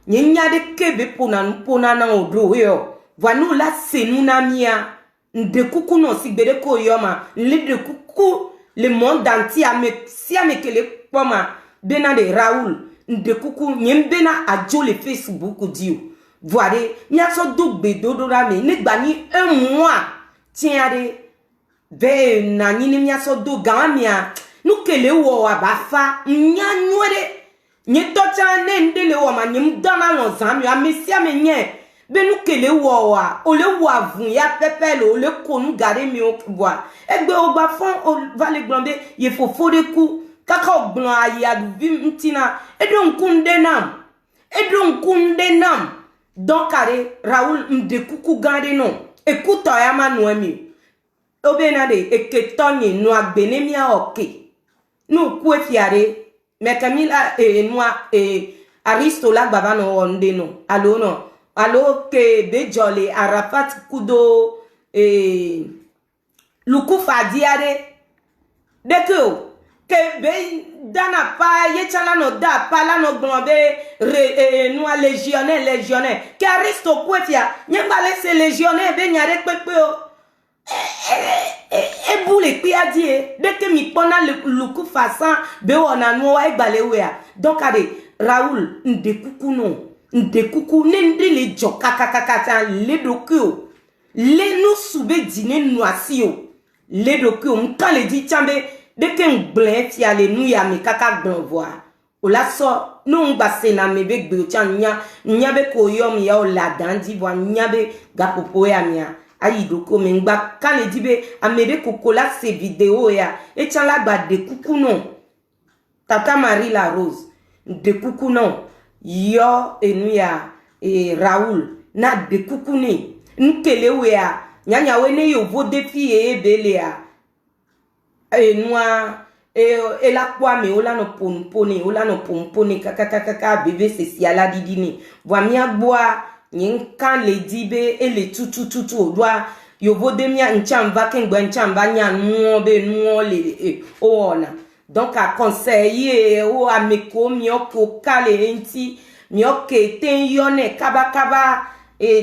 nyenya de kebe pona na odo yo vanu la senuna mia nde kuku no sigbede ko yoma le de kuku le monde entier ame kele poma bena de Raoul nde kuku nyembena ajo le Facebook dio voire mia so do gbedodo ra me negba ni un mois tiare be na nyini mia so do gamia nu kele wo abafa nya nwere nye tocha ne ndele wo ma nyim dana no zami amesia menye benu kele wo wa ole wo avun ya pepele ole konu gare mi o boa egbe o gba fon o vale gblombe ye fofo de ku kaka ogbon aya du vi mtina edon kunde nam Donc, Raoul, m'de coucou gande non. Écoute, ya ma noemi. Obenade, et que tonye, noa benemia ok. Nous, quoi fiare. Mais Camila, moi, Aristola, baba no onde no. Allo non. Allo que Bejole, Arafat, Kudo, Luku Fadiare. Dès que dana pa yechala no da pa la no glombe noa légionnaire que Aristo kwetia nyamba laisse légionnaire be nyare pepe o e boule pi adie dès que mi pona luku façon be wona no wa egbale we a donc ade Raoul nde kuku nende le jo kakakaka le doku le no soube dîner noisi o le doku nka le di chambe dès que m'blin fi ale nou ya me kaka gbon voir o la so no ngba na me be gbe chan nya be ko yom ya o la dan di voir nya be ga popo ya mia ayi do ko me ngba kan le di be amede kokola se vidéo ya e chan la gba de kuku non tata Marie la Rose de kuku non yo enu ya Raoul na de kuku ni nkele we ya nya we ne yo vo defi e bele ya noa la kwa me ola no pompone kaka bébé c'est si ala didini voa mia boa nkan le dibe e le tutu odwa yo vodemia nchamba kengba nchamba nya nuo le ona donc a conseiller o ameko mioko kale enti mioke ten yone kaba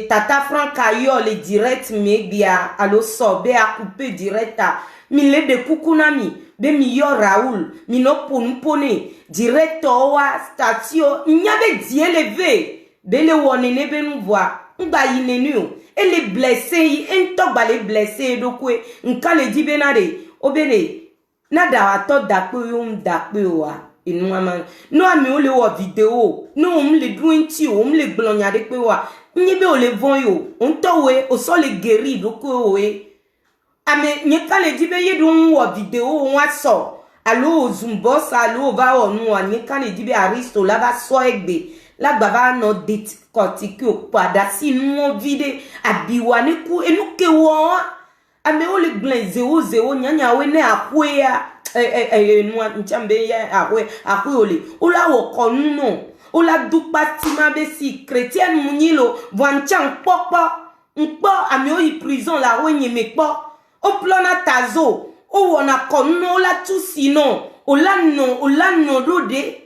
tata franca yo le direct media allo sobe a couper directa mi le de kukunami be mi yo Raoul mi no ponpone directeur wa station nyabe di élevé be le woni ne be nu voir ngba yinenu et les blessés en ba les blessés do kwe nka le di benade obele nada ato dakpe wa inu ama no ami o le wo vidéo no um le duinti o um le gblonya de pe wa nyibe o le von yo on to we o so le guéri do ko we ame nyeka le dibe yedun wo vidéo wa so allo zumbo salo va onu wa nyeka le dibe Aristo la ba so egbe la baba no dit kotiki o pada sinu vide abiwa ne ku enu ke wo ame o le glen 00 nyanya we ne akwe ya nwa nchambe ya akwe ole ola wo konu no ola dupa tima be si chrétienne munyilo vanchan popo npo ame o yi prison la wo nyeme po o plona tazo o wona konu ola tusi no ola no rode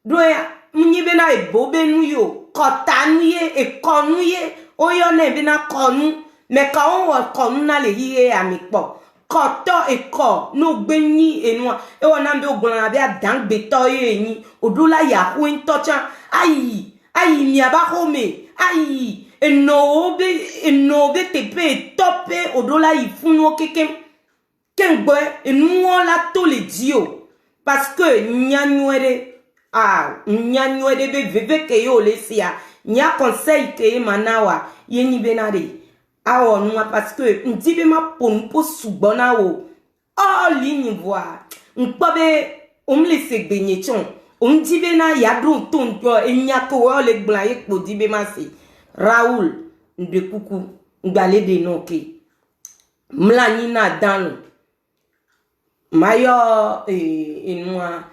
do ya munyibe na ebobe nu yo kotanuye e konuye o yo na be na konu me ka on wo konu na le yiye amikpo koto e ko no gbenyi enua e wona mbe ogbon na be adangbe to yin odula ya hu ntocha ayi mi aba home ayi enobe tepe tope odula ifunu kekem kengbe enua la to le dio parce que nyanwere be veve ke yo le sia nya conseil ke manawa yeni benade awo nwa parce que ndibe ma ponpo sugbona wo o ligne voir npobe omle segbenye chon ondibe na yadro tonto enyako wo le gblan ekpo dibe ma se Raoul nde kuku ngbale de noke mlani na danu mayo enwa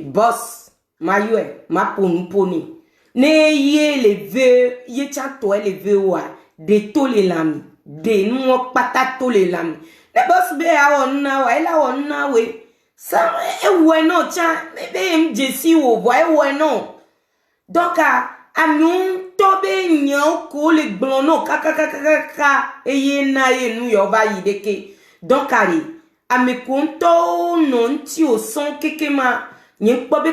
boss mayo ma ponponi ne ye le ve ye chato le ve wa de to le lami de nuo pata to le lami ne boss be awon na wa ila won na we sa we no cha be mjesi wo we no donc anu to be nyan ko le gbon no kaka eye na ye nu yo ba yideke donc ari ame konto non ti o son kekema yen po be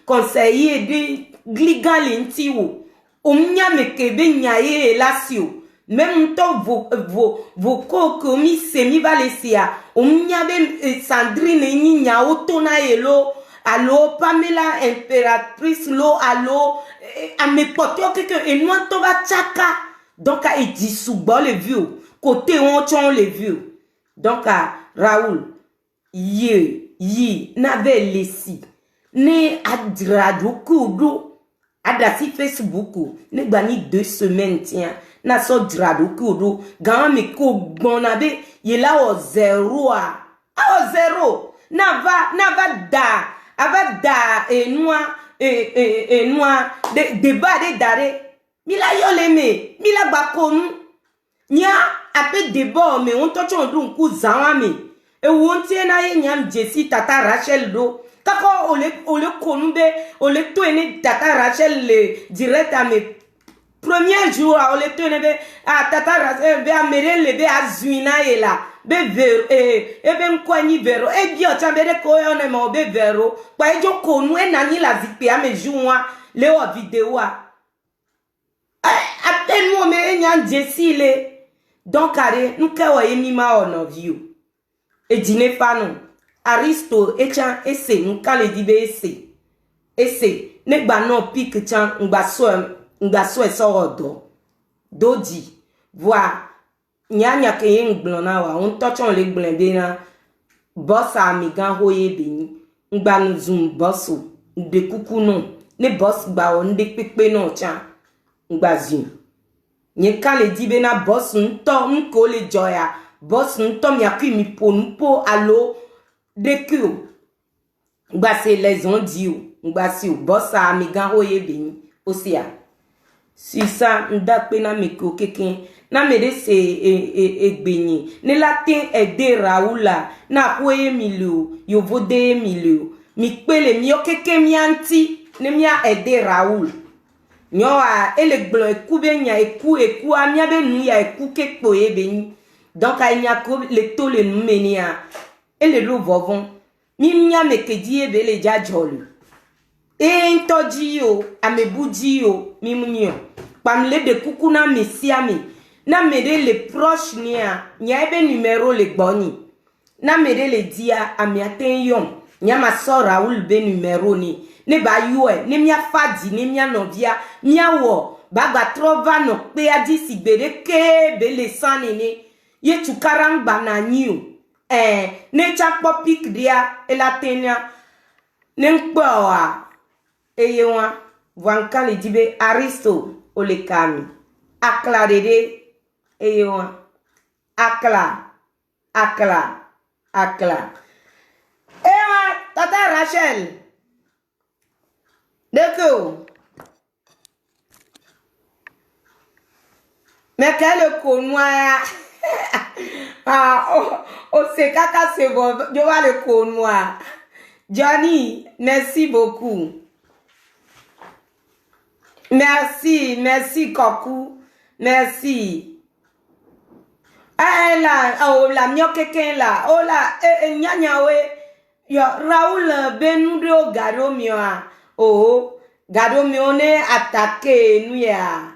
conseiller de gligal nti wo omnya mekebe nyaye lasio même to vo komi semi valesia omnya be Sandrine nya otona elo allo Pamela impératrice lo allo ame poto keke enwa to ba chaka donc a dit soubo le vieux côté on chon le vieux donc Raoul yi n'avait laissé ne adrado kudo Adasi Facebook, ne gani 2 semaines, tiens. Na so drado kudo, gan me ko bonabe, ye la o 0 a. A o 0. Na va da, ava da, noa, débat de dare. Mila yoleme, mila bakonu. Nya, ape débat, me on toche on dun ku zawame. E wontie na ye nyam Jessie tata Rachel do. Kako ole konube, ole to ene tata Rachel le direct à mes premier jour ole to ene be a tata Rachel be a mere le be a zuina e la be vero e be nkwani vero e bi o chambe de ko yo ne mo be vero pa e jo konu e nani la vipe a me juwa le o vidéo a peine mo me nyan Jessie le donc are nuke o emi ma ono view e dine fanu Aristo echan ese nkale dibe ese negba no pik chan ngba so odo doji voa nyanya ke yen gblona wa on touchon le gblen be na boss ami gan hoye beni ngba nu zoom bosso de kuku no ne boss gba o nde pepe no chan ngba zoom nye kale dibe na boss nto nko le joya boss nto mi akui mi po alo Dekio, ngba se les on dit ngba si o bossa ami gan oye beni osia si sa ndakpe na meko keken na mede se egbenyi ne latin ede raula na oye milio yo vode milio mi pele mi okeke mi anti ne mia ede raul nyo a ele gblo eku be nya eku amia be nu ya eku kekpo e beni donc a nya ko le to le nu menia et le loup vovon mimia mekedi ebe le jajolu e ntoji yo amebuji yo mimunyo pamle de kukuna mesiami na mede le proche nia nya ebe numéro le gboni na mede le dia amiaten yom nya ma so Raoul be numéro ni ne ba yue ne mia fadi ne mia novia mia wo baga trova no pe adi sigbere ke be le sanene ye tukarang bananyu ne chakpo pik dia elatenia nenkpo wa eyewa wankali dibe Aristo olekami akla dede eyewa akla ewa tata Rachel deko mekele konwa c'est caca, c'est bon. Je vois le con, moi. Johnny, merci beaucoup. Merci, Koku. Merci. Ah, là, oh, la mio quelqu'un là. Oh, là, nya, we. Yo, Raoul, benudo, gado mio. Oh, gado mio ne attaqué, nous ya.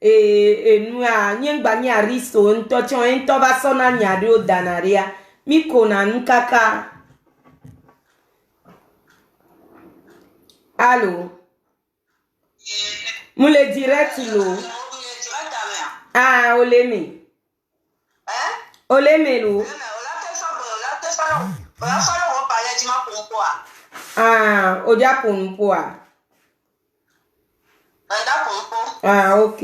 Nous a nyengba nya risto ntocho ento basona nyado danaria miko na nkaka. Allô mule direct lo ah oleme oleme lo ah oja ponpo ah ok.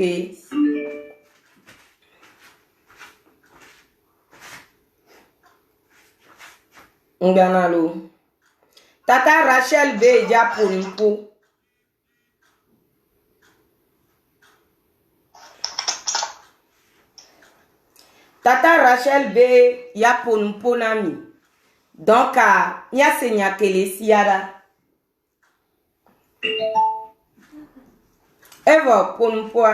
Nganalo. Tata Rachel be japonpo. Tata Rachel be japonpo nami. Donc nya senya kele siara. Evo ponpo.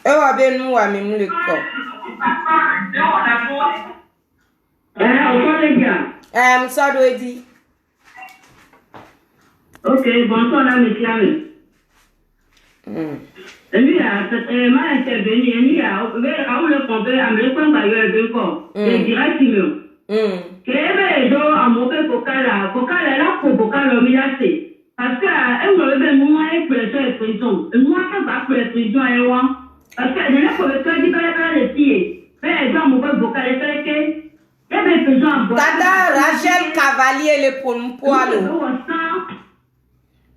Ewa be nou wa mi le ko. Ça doit dire. Ok, bonsoir la monsieur. Lui m'a intervenu, il a le compte américain d'ailleurs de corps. Il dirait qu'il Kebe do amope kokala la ko kokala mi ase parce que e mo be mo wa expression mo ka ba expression e wa parce que ne ko be ka di bala le tie be do mo be kokala ke Tata Rachel Cavalier le pour nous poilo.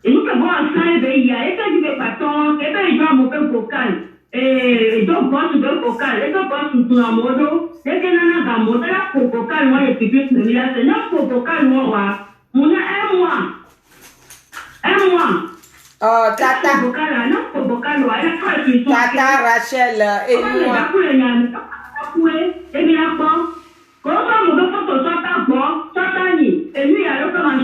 Et nous que bon ça et ben il y a et quand tu veux pas ton et ben il va mon peu vocal et donc bon tu veux vocal et donc bon tu en modo et que nana dans modo là pour vocal moi et puis tu me là c'est non pour vocal moi mon un mois Oh tata vocal là non pour vocal là Tata Rachel et moi et bien bon comment mon photo et lui, il a recommandé,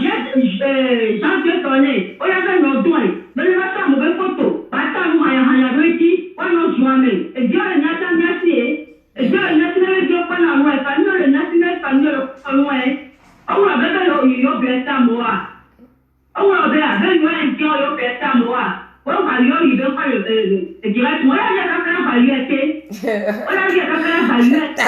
Jean-Pierre Tonnet, on a fait nos doigts, mais il va faire une photo, bata moi, il y a un réti, on nous joint, et Dieu le national, et Dieu le national, Dieu pas la loi, famille le national, famille le loin, on va faire le bien ça, moi. On va faire le bien ça, moi. On va lui dire, direct, moi, il y a quelqu'un qui va lui être, on a dit quelqu'un qui va lui être,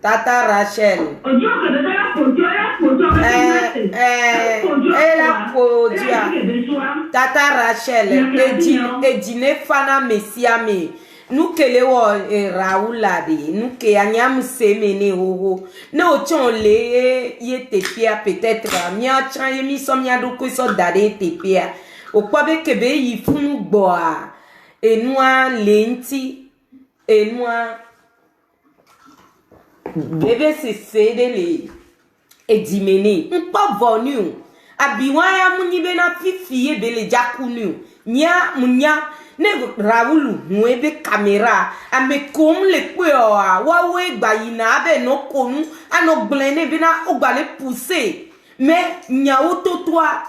Tata Rachel. Tata Rachel, et dîner fana messiame. Nous que les Raoul a dit, nous que Agnam semene ho. Nous tchon les yete pia peut-être. Mia chan yemi somia do ko so dade te pia. Au kwabe kebe yi funu boa. Et noa lenti. Et noa bébé c'est les et dimene. On pas venu. Abiwa ya munyibe na fifi bele jakunu. Nya munya ne Raoul muebe caméra ame kom le kweoa wawe gbayina abe no konu ano glene bina ogbale pousser mais nya auto toi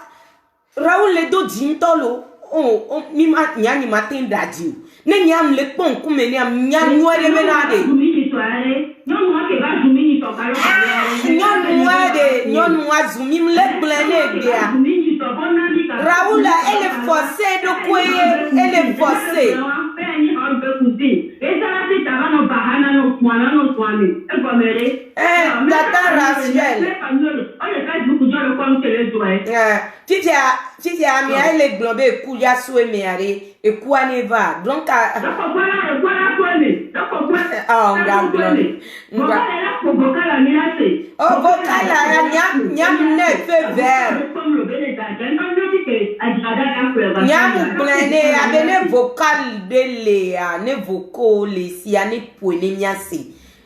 Raoul le do jintolo oh mi ma nya ni matin radio ne nya m le pon kumene am nya nwele benade nyon mwa zumi mle blene dia Raoul elle est forcée de quoi elle est forcée Tata Rachel Titi a mi elle est globée kouya soué meare et quoi ne va donc oh vocal nyam ne fait vert nyam blende abene vocal de lea ne vocal le si ane poene miasi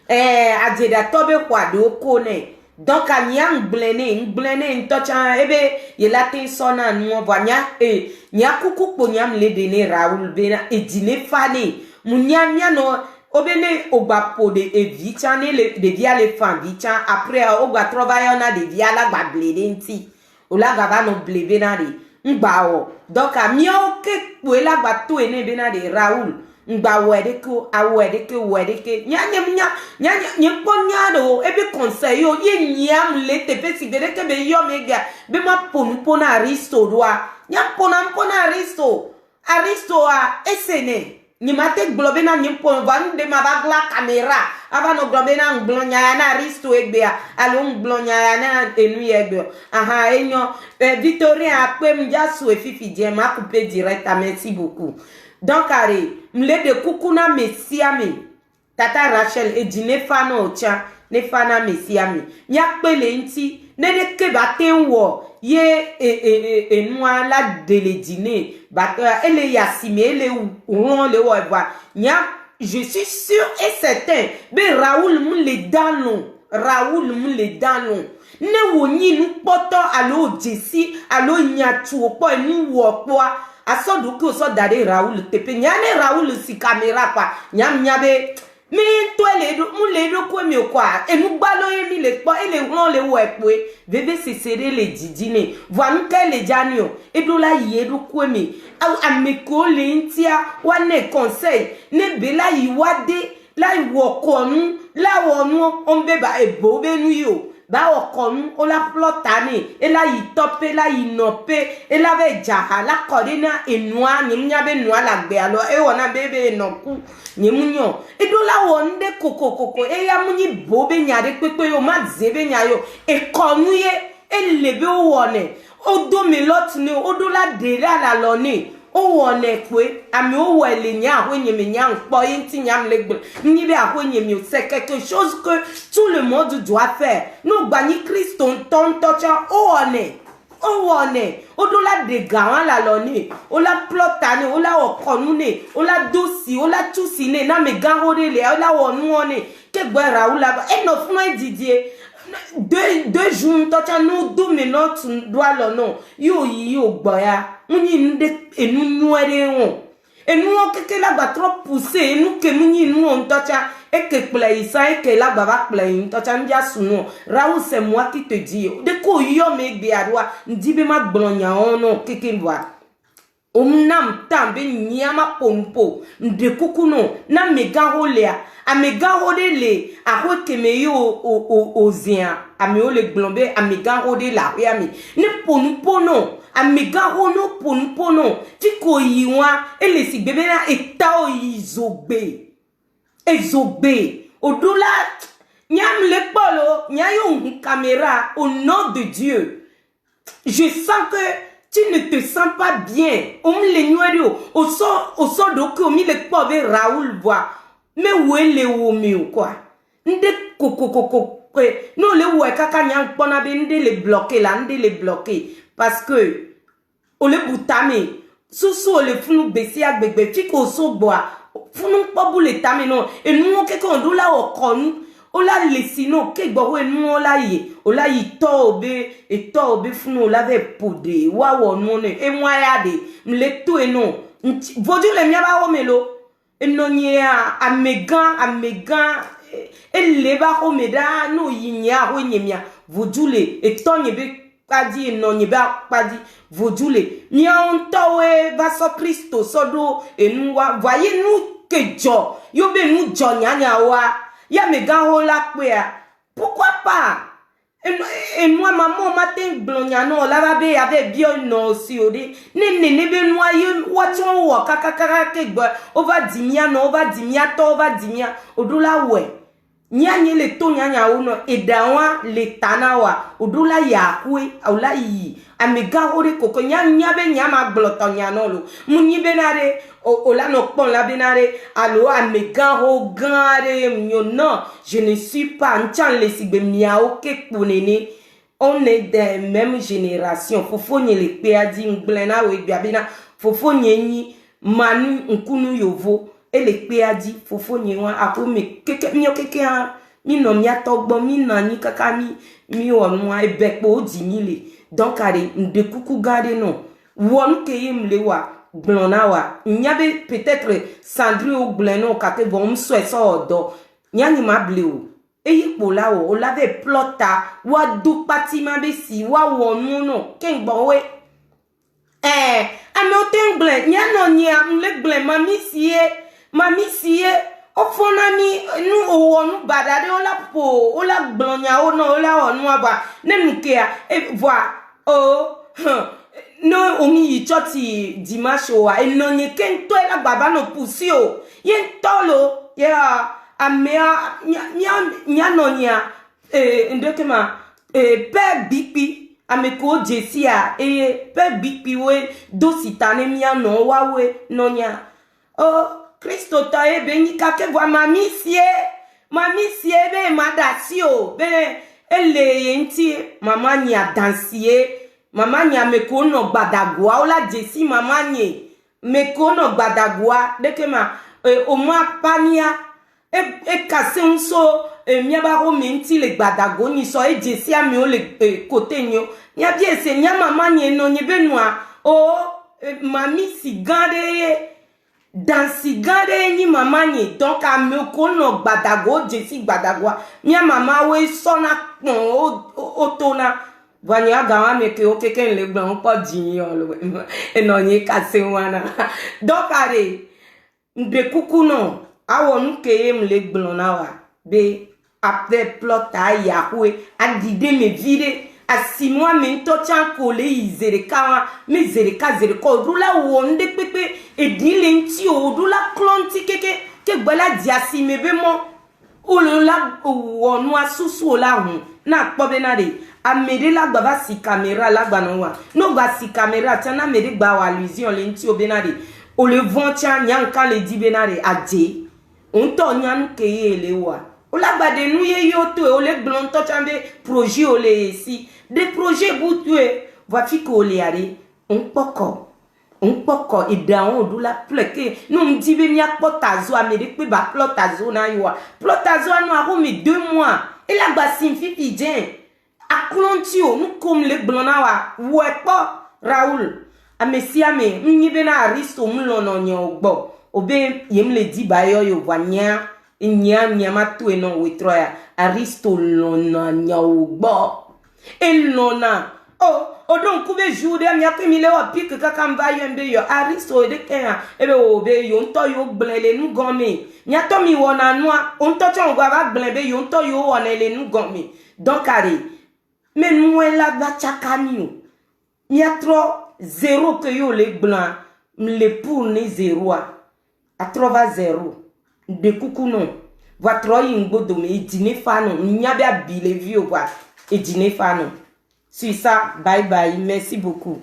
adjeda tobe kwa do kone donc a nyam blende ntocha ebe yelate sona no vonya nya kuku po nyam le dene Raoul bena e dine fane munya no obene ogba po de evicha ne le de via le fan vicha après ogba travailler on a de via la gba blede nti o la gaba no blebe na de ngba o donc a mi o ke po la gba to ene be na de Raoul ngba wedeke nya ponya do ebe conseil yo ye nyam le tepe si bere ke be yo mega be ma ponu na risto doa nya pona aristo a esene ni mate globe na nyimpo van de mabagla camera ava no globe na nglonya na risto egbea alo nglonya na enu egbe aha enyo Victoria akpe mja su efifi die ma couper direct merci beaucoup donc allez mle de kukuna messiami Tata Rachel e dine fana ocha ne fana messiami nyakpe le nti ne de ke baten wo ye noa la de le dîner elle yasime elle on le voit nya je suis sûr et certain be Raoul mun le danon ne woni nu poto alo jesi alo nyatu opo nu wo po aso do ko so dade Raoul tepe nya ne Raoul si caméra pa nya be mi to le do quoi mais quoi et nous ballons mi les pas et les on les ouais quoi bébé c'est serré les didine voir nous quel les janio et do la yé do quoi mais a me ko le ntia wa ne conseil ne be la yi wade la yi wo konu la wo nu on be ba e bo be nu yo ba o konu o la plotane e la yi topé la yi nope e la be jaha la kodina e noa ni nya be noa la gbe alo e wona bebe no ku ni munyo e do la wonde koko e ya munyi bo be nya de pepe yo ma zebe nya yo e konu ye e lebe o wone o do mi lot ni o do la de la lo ni o wone kwe ami o wele nya ahwenye me nya npo yin ti nya mlegbe ni be ahwenye mi o c'est quelque chose que tout le monde doit faire no gba ni Christ on tocha o wone o do la de gawan la lo ni o la plotane o la okonu ne o la dosi o la tusi ne na me ganhore le o la wonu one ke gbe Raoul la e no fun e Didier deux jours tocha no do me not doit lo no yo gboya muni nde enu nuere won enu o keke la gba trop pousser enu ke muni nu on tocha et que play ça et que la baba play tocha ndia sunu Raoul c'est moi qui te dis de ko yo me gbe adwa ndibe ma gblonya ono keke lwa omnam tambe nyama pompo nde kukuno na mega holea a mega hodele a ho kemeyo ozia a me ole glombe a mega hode la ya mi ne ponupono a mega hono ponupono tiko yiwa ele si bebe na etao ezogbe odola nyam le polo nyayo caméra au nom de Dieu je sens que tu ne te sens pas bien. On me le nuero. Au sort de que mi le pauvre Raoul voit. Mais où est le ou quoi? Nde koko. Non le ou est kaka nyang pona be nde le bloquer là, nde le bloquer. Parce que, o le boutame. Sous le funu besi ak bebe. Fiko so bois. Funu pas boule tame non. Et nous on quelque on do la o konu. Ola lesino ke gbo we nu ola yi to be funu ola ve pode wa wo nu ne e mwa ya de mle to e no vodu le mia ba ho melo e no nya amegan e le ba ho meda no yinya ho nyemia vodu le e to nye be padi e no nye ba padi vodu le mia on to we va so Christo sodo e nu wa voyez nous que jo yo be nu jo nya wa ya me gaho la kwea pourquoi pas et moi maman matin blonya no la ba be avec bien no si ode ne be noye watchon wo kaka ke gbo over dimia no over dimia to over dimia odula we nyanye le to nyanya uno edawa le tanawa odula ya kwe awla yi amega hore koko nyanya be nyama bloto nyano lo munyi benare o la no pon la benare allo amega ho gare myo non je ne suis pas nchan le sigbe miao ke punene on est des mêmes générations fofo nye le pe adi nglena we biabina fofo nye ni manu nkunu yovo ele pe adi fofo nye wa apo me keke myo keke a mi no mi atogbo mi nani kaka mi onu a ebepo di mi le donc allez de coucou garder non won ke yim le wa blona wa nyabe peut-être Sandrine ou bleno kake bon so so do nyani ma bleu eyi pola o la ve plota wa du pati ma be si wa wonu no ken gbo we ame o ten ble nyano nya mle ble mami sie o fona mi nu o wonu badade o la po o la blonya o no o la onu aba nenuke a voi no omi yichoti dimanche wa eno nye ken to la baba no pusi o yen tolo ya amea nya no nya ndekema pe bipi ameko jesia pe bipi we do sitane mia no wa we no nya Christo ta e beni kake voa mami sie be madasio be ele yenti mama nya dansie mama nya mekono gbadagwa ola jesi mama nye mekono gbadagwa dekema o ma pania e kase unso mia ba ho menti le gbadago ni so e jesi ami o le kote nyo nya bi ese nya mama nye no nye benua o mami si gande dans si gade ni mama ni donc a me ko no gbadago jesi gbadagwa mi mama we sona otona vanya gawa me ke o keken le gbon po jinyo lo e no ni kase wana donc are nde kuku no awonu ke em le gbon na wa be après plot a yahwe a dide me vire a 6 mois me to chan ko le izere ka me zere ka zere ko dula wonde pepe e dile nti o dula klonti ke gbala diasi me be mo o la wonu asusu la hun na po be na re a mere la gba si camera la gba no wa no gba si camera tana mere gba wa illusion le nti o be na re o le vont chan nyanka le di be na re aje on to nyan ke ele wa o la gba de nu ye yo to o le glon to chambe projet o le si des projets boutoué va fi ko le are on poko e da on do la pleke no mdi be mi akpotazo amede pe ba plotazo na yo plotazo no a mi 2 mois e la gba sim fi pidien aklonti o nu kom le glona wa wepo Raoul amesia me nyi be na aristo mlo no nya ogbo obe yem le di ba yo wanya nya ma tu e no wetroya aristo lo na nya ogbo elona odon kube jude mi akemi le wa pik kaka mba yembe yo aristo de kenya ebe obe yo nto yo gblele nu gomi mi atomi wona noa onto chon gwa ba gblebe yo nto yo wona le nu gomi donc are mais nous la ba chakani mi atro 0 que yo le blanc le pour ni 0 a trova 0 de kuku non votre ingbodo me dîner fano nyabe abile vie wa et dîner fano. Sur ça, bye bye, merci beaucoup.